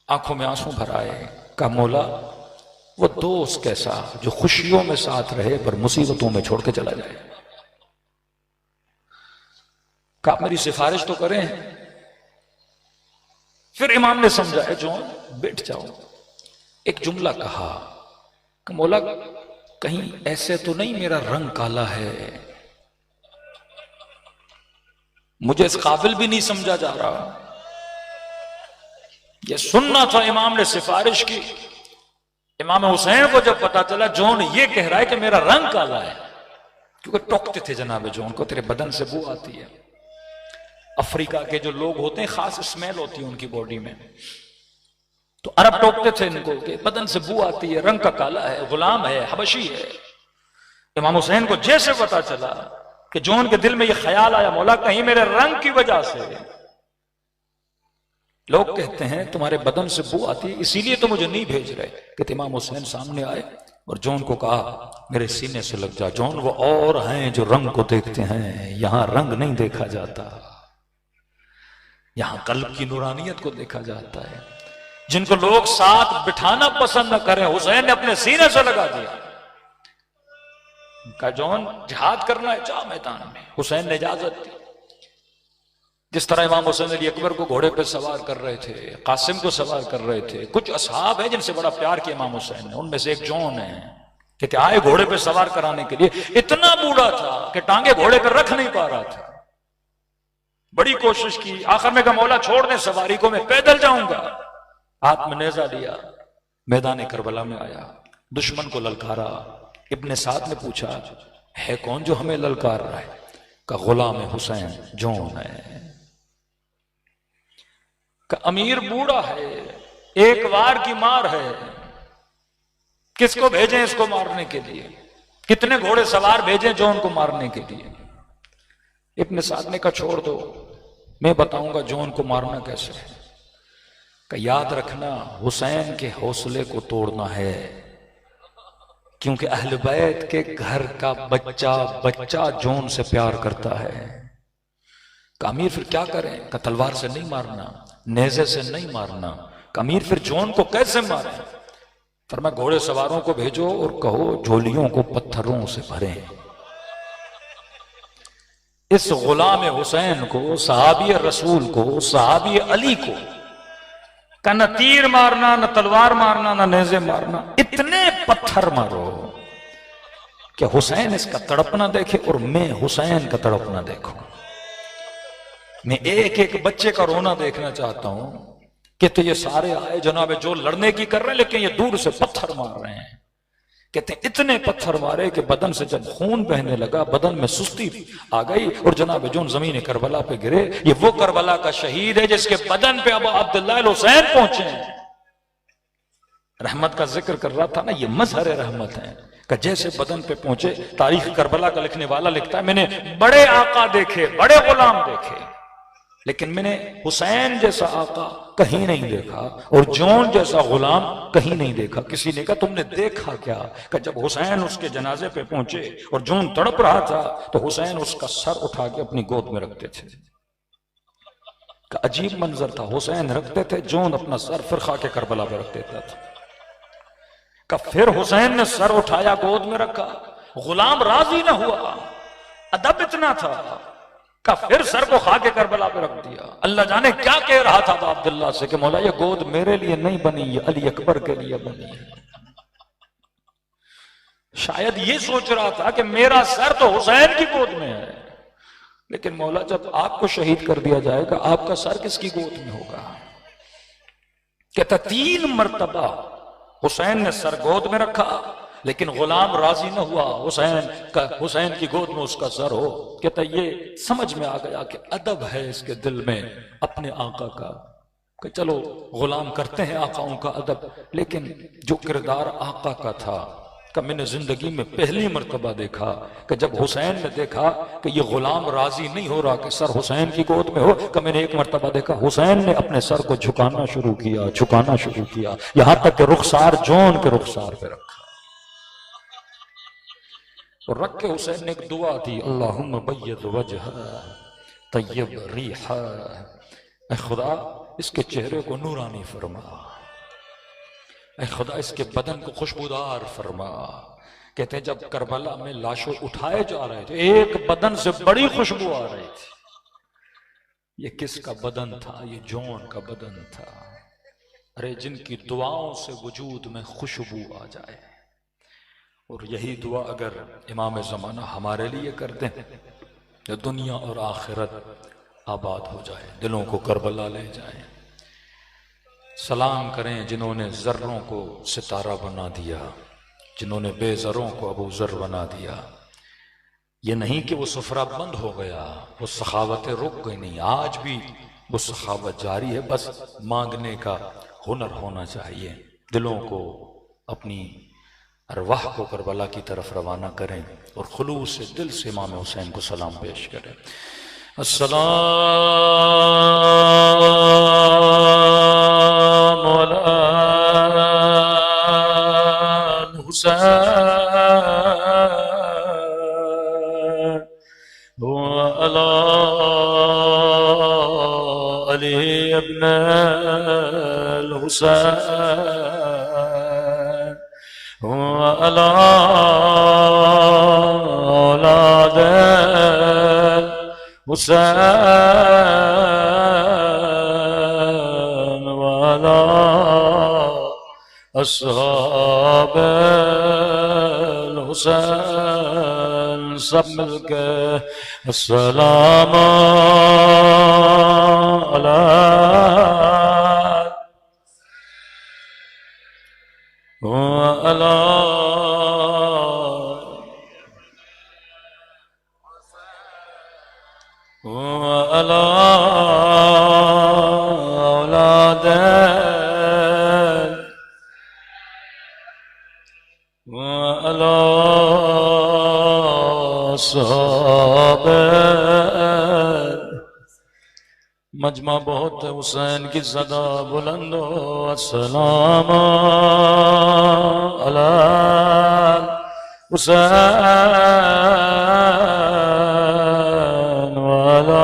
आंखों में आंसू भर आए। कहा मौला वो दोस्त कैसा जो खुशियों में साथ रहे पर मुसीबतों में छोड़ के चला जाए। कहा मेरी सिफारिश तो करें। फिर इमाम ने समझाया जॉन बैठ जाओ। एक जुमला कहा कि मौला कहीं ऐसे तो नहीं मेरा रंग काला है, मुझे इस काबिल भी नहीं समझा जा रहा। यह सुनना था। इमाम ने सिफारिश की। इमाम हुसैन को जब पता चला जॉन ये कह रहा है कि मेरा रंग काला है, क्योंकि टोकते थे जनाब जॉन को, तेरे बदन से बू आती है। अफ्रीका के जो लोग होते हैं खास स्मेल होती है उनकी बॉडी में, तो अरब टोकते थे इनको कि बदन से बू आती है, रंग का काला है, गुलाम है, हबशी है। इमाम हुसैन को जैसे पता चला कि जॉन के दिल में यह ख्याल आया मौला कहीं मेरे रंग की वजह से, लोग कहते हैं तुम्हारे बदन से बू आती है इसीलिए तो मुझे नहीं भेज रहे, कि इमाम हुसैन सामने आए और जॉन को कहा मेरे सीने से लग जा। जॉन वो और हैं जो रंग को देखते हैं, यहां रंग नहीं देखा जाता, यहां कल्ब की नूरानियत को देखा जाता है। जिनको लोग साथ बिठाना पसंद न करें, हुसैन ने अपने सीने से लगा दिया। कहा जॉन जिहाद करना है जा मैदान में। हुसैन ने इजाजत दी। जिस तरह इमाम हुसैन अली अकबर को घोड़े पे सवार कर रहे थे, कासिम को सवार कर रहे थे। कुछ असहाब है जिनसे बड़ा प्यार किया इमाम हुसैन ने, उनमें से एक जॉन है कि आए घोड़े पे सवार कराने के लिए। इतना बूढ़ा था कि टांगे घोड़े पे रख नहीं पा रहा था, बड़ी कोशिश की। आखिर में कहा मौला छोड़ दे सवारी को, मैं पैदल जाऊंगा। हाथ में नेजा लिया, मैदान करबला में आया, दुश्मन को ललकारा। इब्ने साद ने पूछा है कौन जो हमें ललकार रहा है? का गुलाम हुसैन जॉन है। का अमीर बूढ़ा है, एक वार की मार है, किसको भेजें इसको मारने के लिए? कितने घोड़े सवार भेजें जॉन को मारने के लिए? इब्ने साद ने कहा छोड़ दो, मैं बताऊंगा जॉन को मारना कैसे है। कि याद रखना हुसैन के हौसले को तोड़ना है, क्योंकि अहल बैत के घर का बच्चा बच्चा जोन से प्यार करता है। अमीर फिर क्या करें? का तलवार से नहीं मारना, नेज़े से नहीं मारना। अमीर फिर जोन को कैसे मारे? फरमाया घोड़े सवारों को भेजो और कहो झोलियों को पत्थरों से भरें। इस गुलाम हुसैन को, सहाबी रसूल को, सहाबी अली को का न तीर मारना, न तलवार मारना, न नेज़े मारना, इतने पत्थर मारो कि हुसैन इसका तड़पना देखे और मैं हुसैन का तड़पना देखूं। मैं एक एक बच्चे का रोना देखना चाहता हूं कि तो ये सारे आए जनाब जो लड़ने की कर रहे हैं, लेकिन ये दूर से पत्थर मार रहे हैं। कहते इतने पत्थर मारे कि बदन से जब खून बहने लगा, बदन में सुस्ती आ गई और जनाब जो जमीन करबला पे गिरे। ये वो करबला का शहीद है जिसके बदन पे अब अब्दुल्लाह हुसैन पहुंचे। रहमत का जिक्र कर रहा था ना, ये मजहर रहमत है कि जैसे बदन पे पहुंचे। तारीख करबला का लिखने वाला लिखता है मैंने बड़े आका देखे, बड़े गुलाम देखे, लेकिन मैंने हुसैन जैसा आका कहीं नहीं देखा और जौन जैसा गुलाम कहीं नहीं देखा। किसी ने कहा तुमने देखा क्या? कि जब हुसैन उसके जनाजे पे पहुंचे और जौन तड़प रहा था तो हुसैन उसका सर उठा के अपनी गोद में रखते थे। का अजीब मंजर था। हुसैन रखते थे, जौन अपना सर फिर खा के करबला पे रख देता था। का फिर हुसैन ने सर उठाया, गोद में रखा, गुलाम राजी ना हुआ, अदब इतना था का फिर सर को खा के करबला पे रख दिया। अल्लाह जाने क्या कह रहा था अब्दुल्लाह से कि मौला ये गोद मेरे लिए नहीं बनी, ये अली अकबर के लिए बनी है। शायद ये सोच रहा था कि मेरा सर तो हुसैन की गोद में है, लेकिन मौला जब आपको शहीद कर दिया जाएगा आपका सर किसकी गोद में होगा? कहता 3 मरतबा हुसैन ने सर गोद में रखा, लेकिन गुलाम राजी न हुआ हुसैन की गोद में उसका सर हो। कहता ये समझ में आ गया कि अदब है इसके दिल में अपने आका का, कि चलो गुलाम करते हैं आकाओं का अदब, लेकिन जो किरदार आका का था का मैंने जिंदगी में पहली मर्तबा देखा कि जब हुसैन ने देखा कि ये गुलाम राजी नहीं हो रहा कि सर हुसैन की गोद में हो, कि मैंने एक मर्तबा देखा हुसैन ने अपने सर को झुकाना शुरू किया, झुकाना शुरू किया, यहां तक कि रुखसार जौन के रुखसार पे रखा और रख के हुसैन ने एक दुआ दी, अल्लाहुम्मा बय्यद वजह तय्यब रिहा, ऐ खुदा इसके चेहरे को नूरानी फरमा, ऐ खुदा इसके बदन को खुशबूदार फरमा। कहते हैं जब करबला में लाशों उठाए जा रहे थे एक बदन से बड़ी खुशबू आ रही थी। ये किसका बदन था? ये जौन का बदन था। अरे जिनकी दुआओं से वजूद में खुशबू आ जाए, और यही दुआ अगर इमाम ज़माना हमारे लिए कर दें तो दुनिया और आखिरत आबाद हो जाए, दिलों को करबला ले जाए। सलाम करें जिन्होंने ज़र्रों को सितारा बना दिया, जिन्होंने बेज़रों को अबू ज़र बना दिया। ये नहीं कि वो सफरा बंद हो गया, वो सखावतें रुक गई, नहीं, आज भी वो सखावत जारी है। बस मांगने का हुनर होना चाहिए। दिलों को, अपनी अरवाह को करबला की तरफ रवाना करें और खुलूस से दिल से इमाम हुसैन को सलाम पेश करें। अस्सलाम अला हुसैन व अला अली इब्न हुसैन अला औलाद हुसैन वाला अस्हाब हुसैन। सब मिलके अस्सलाम अला अला अला औलाद अला अस्हाब मजमा बहुत है, हुसैन की सदा बुलंद हो। अस्सलाम अला हुसैन वाला।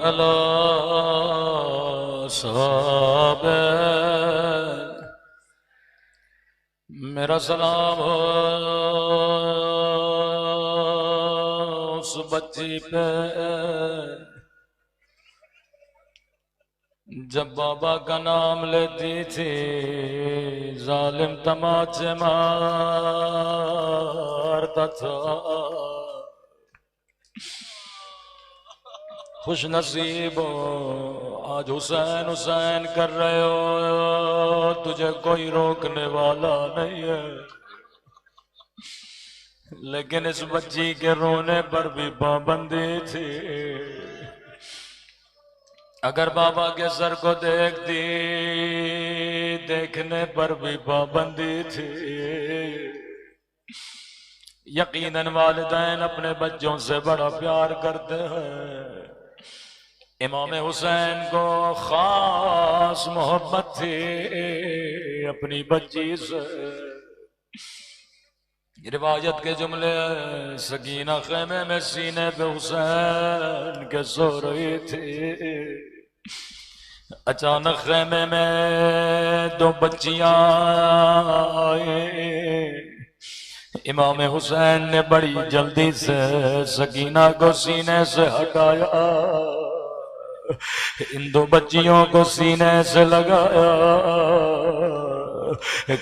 अला साहब मेरा सलाम हो उस बच्ची पे जब बाबा का नाम लेती थी जालिम तमाचे मारता था। खुश नसीब हो आज हुसैन हुसैन कर रहे हो, तुझे कोई रोकने वाला नहीं है। लेकिन इस बच्ची के रोने पर भी पाबंदी थी। अगर बाबा के सर को देखती देखने पर भी पाबंदी थी। यकीनन वालिदैन अपने बच्चों से बड़ा प्यार करते हैं। इमाम हुसैन को खास मोहब्बत थी अपनी बच्ची से। रिवायत के जुमले सकीना खेमे में सीने पे हुसैन के सो रही थी। अचानक खेमे में दो बच्चियां आई। इमाम हुसैन ने बड़ी जल्दी से सकीना को सीने से हटाया, इन दो बच्चियों को सीने से लगाया।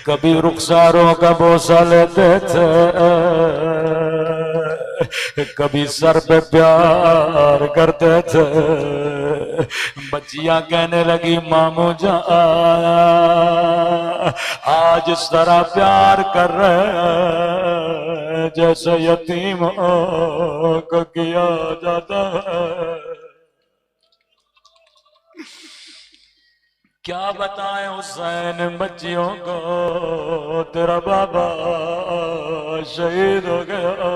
कभी रुखसारों का बोसा लेते थे, कभी सर पे प्यार करते थे। बच्चियां कहने लगी मामू जान आज इस तरह प्यार कर रहे हैं जैसे यतीमों को किया जाता है। क्या बताएं हुसैन बच्चियों को, तेरा बाबा शहीद हो गया।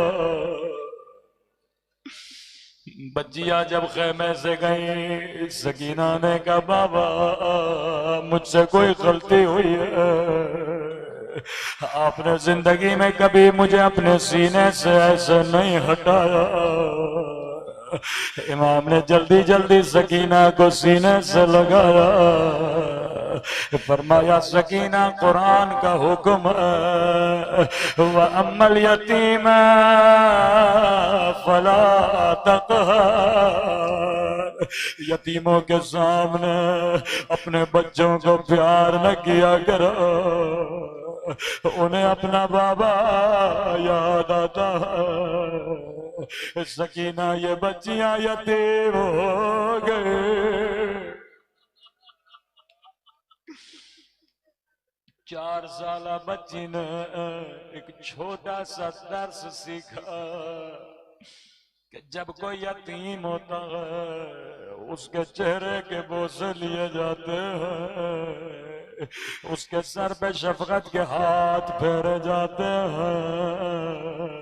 बच्चियां जब खेमे से गई, सकीना ने कहा बाबा मुझसे कोई गलती हुई है, आपने जिंदगी में कभी मुझे अपने सीने से ऐसे नहीं हटाया। इमाम ने जल्दी जल्दी सकीना को सीने से लगाया। फरमाया सकीना कुरान का हुक्म व अम्मल यतीम फला तक़हर, यतीमों के सामने अपने बच्चों को प्यार न किया करो, उन्हें अपना बाबा याद आता है। सकीना ये बच्चियां यतीम हो गए। 4 साल बच्ची ने एक छोटा सा दर्स सीखा कि जब कोई यतीम होता है उसके चेहरे के बोसे लिए जाते हैं, उसके सर पे शफकत के हाथ फेरे जाते हैं।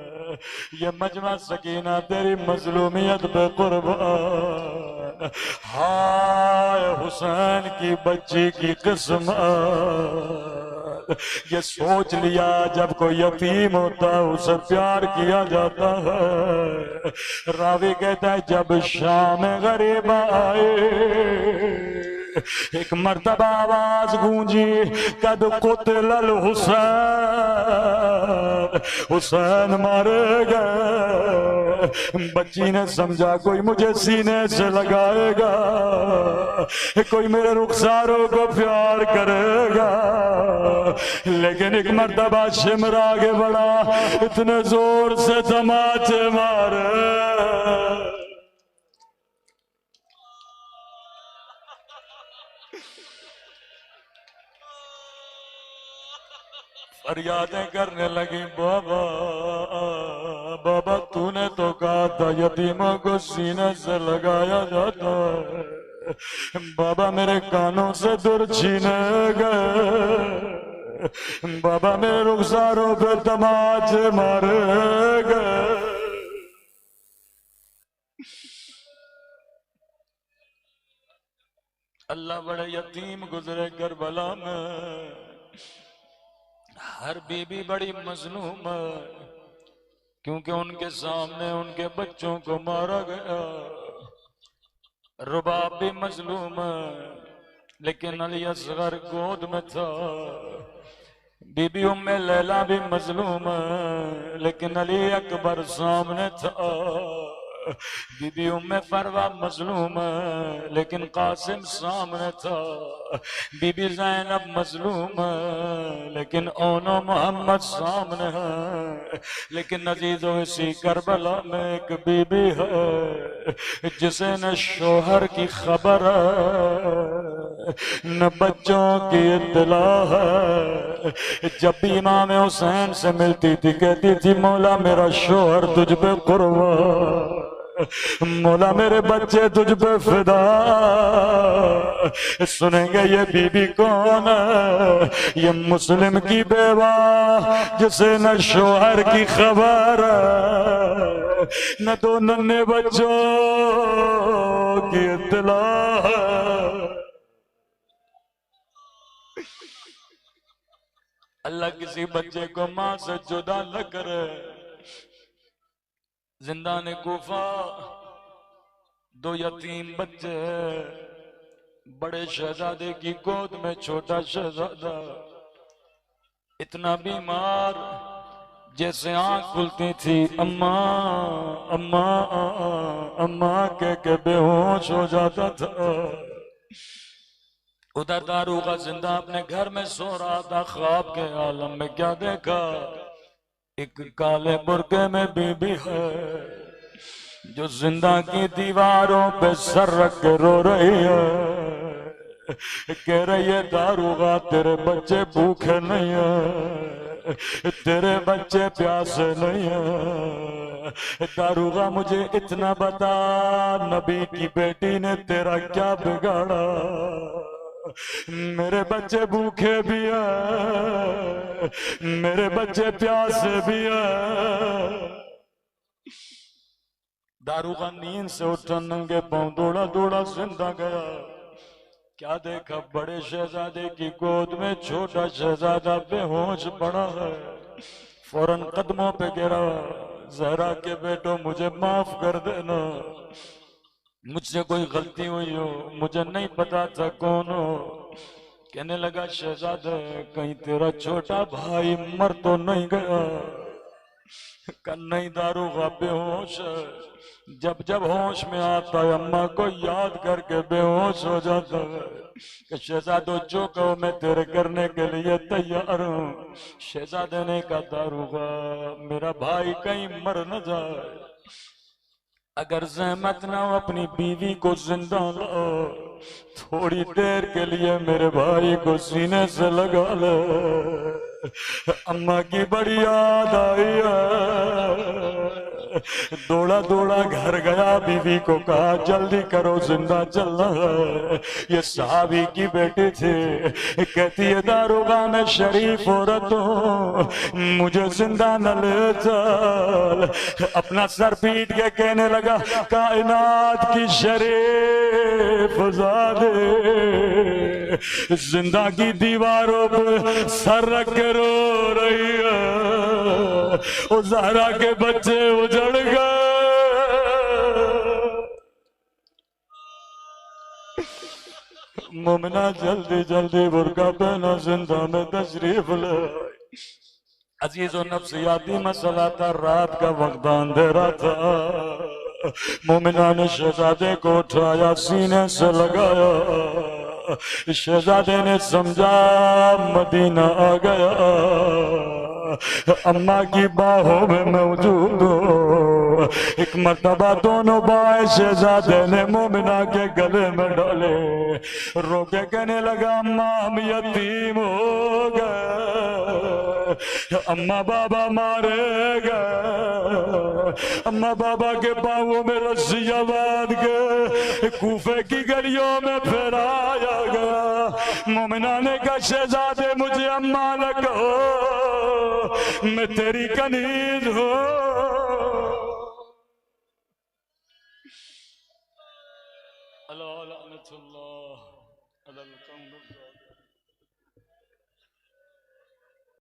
ये मजमा सकीना तेरी मजलूमियत पे कुर्बान। हाय हुसैन की बच्ची की किस्मत, ये सोच लिया जब कोई यतीम होता है उसे प्यार किया जाता है। रावी कहता है जब शाम गरीब आए, एक मर्तबा आवाज गूंजी कद कुतल हुसैन, हुसैन मारे गए। बच्ची ने समझा कोई मुझे सीने से लगाएगा, कोई मेरे रुखसारों को प्यार करेगा। लेकिन एक मर्तबा शिमर आगे बढ़ा, इतने जोर से तमाचे मारे फरियादें करने लगी बाबा बाबा तूने तो कहा था यतीमों को सीने से लगाया जाता है, बाबा मेरे कानों से दुर छीने गए, बाबा मेरे रुखसारों पे तमाचे मारे गए। अल्लाह बड़े यतीम गुजरे करबला में, हर बीबी बड़ी मजलूम है, क्योंकि उनके सामने उनके बच्चों को मारा गया। रुबाब भी मजलूम है, लेकिन अली असगर गोद में था। बीबी उम्मे लैला भी मजलूम है, लेकिन अली अकबर सामने था। बीबी उम्मे फरवा मजलूम है, लेकिन कासिम सामने था। बीबी जैनब मजलूम है, लेकिन ओनो मोहम्मद सामने है। लेकिन अजीजों इसी करबला में एक बीबी है जिसे न शोहर की खबर है न बच्चों की इत्तला है। जब भी इमाम हुसैन से मिलती थी कहती थी मौला मेरा शोहर तुझ पे कुर्बान, मौला मेरे बच्चे तुझ पे फिदा। सुनेंगे ये बीबी कौन है? ये मुस्लिम की बेवा जिसे न शोहर की खबर है न दो नन्हे बच्चों की इत्तला है। अल्लाह किसी बच्चे को मां से जुदा न करे। जिंदान कूफा दो यतीम बच्चे, बड़े शहजादे की गोद में छोटा शहजादा, इतना बीमार जैसे आंख खुलती थी अम्मा अम्मा अम्मा कह के बेहोश हो जाता था। उधर दारूगा जिंदा अपने घर में सो रहा था। ख्वाब के आलम में क्या देखा? एक काले बुर्के में बीबी है जो जिंदा की दीवारों पे सर रख के रो रही है। कह रही है दारूगा तेरे बच्चे भूखे नहीं है, तेरे बच्चे प्यासे नहीं है। दारूगा मुझे इतना बता, नबी की बेटी ने तेरा क्या बिगाड़ा? मेरे बच्चे भूखे भी हैं, मेरे बच्चे प्यासे भी हैं। दारूगा नींद से उठा, नंगे पांव दौड़ा दौड़ा जिंदा गया। क्या देखा? बड़े शहजादे की गोद में छोटा शहजादा बेहोश पड़ा है। फौरन कदमों पे गिरा, जहरा के बेटो मुझे माफ कर देना, मुझसे कोई गलती हुई हो, मुझे नहीं पता था कौन हो। कहने लगा शहजादे कहीं तेरा छोटा भाई मर तो नहीं गया? नहीं दारूगा बेहोश है, जब जब होश में आता है अम्मा को याद करके बेहोश हो जाता है। कि शहजादो जो कहो मैं तेरे करने के लिए तैयार हूँ। शहजादे ने कहा दारूगा मेरा भाई कहीं मर न जाए, अगर जहमत ना हो अपनी बीवी को जिंदा लाओ, थोड़ी देर के लिए मेरे भाई को सीने से लगा लो। अम्मा की बड़ी याद आई है। दौड़ा दौड़ा घर गया, बीवी को कहा जल्दी करो जिंदा चलना है। ये साहबी की बेटी थी, कहती है दारोगा मैं शरीफ औरत हूँ, मुझे जिंदा न ले चल। अपना सर पीट के कहने लगा कायनात की शरीफ ज़ादे जिंदा की दीवारों पर सर रख के रो रही है। वो ज़हरा के बच्चे उजड़ गए। मुमना जल्दी जल्दी बुर्का पहना, जिंदा में तशरीफ ले। अजीज और नफ्सियाती मसला था, रात का वक्त अंधेरा था। मोमिना ने शहजादे को उठाया, सीने से लगाया। शहजादे ने समझा मदीना आ गया, अम्मा की बाहों में मौजूद हो। एक मर्तबा दोनों बाएं शहजादे ने मोमिना के गले में डाले, रोके कहने लगा अम्मा हम यतीम हो गए, अम्मा बाबा मारे गए, अम्मा बाबा के पाँवों में रस्सियां बांध के कूफे की गलियों में फहराया गया। मोमिना ने कहा शहजादे मुझे अम्मा न कहो, मैं तेरी कनीज हूँ। अल्लाह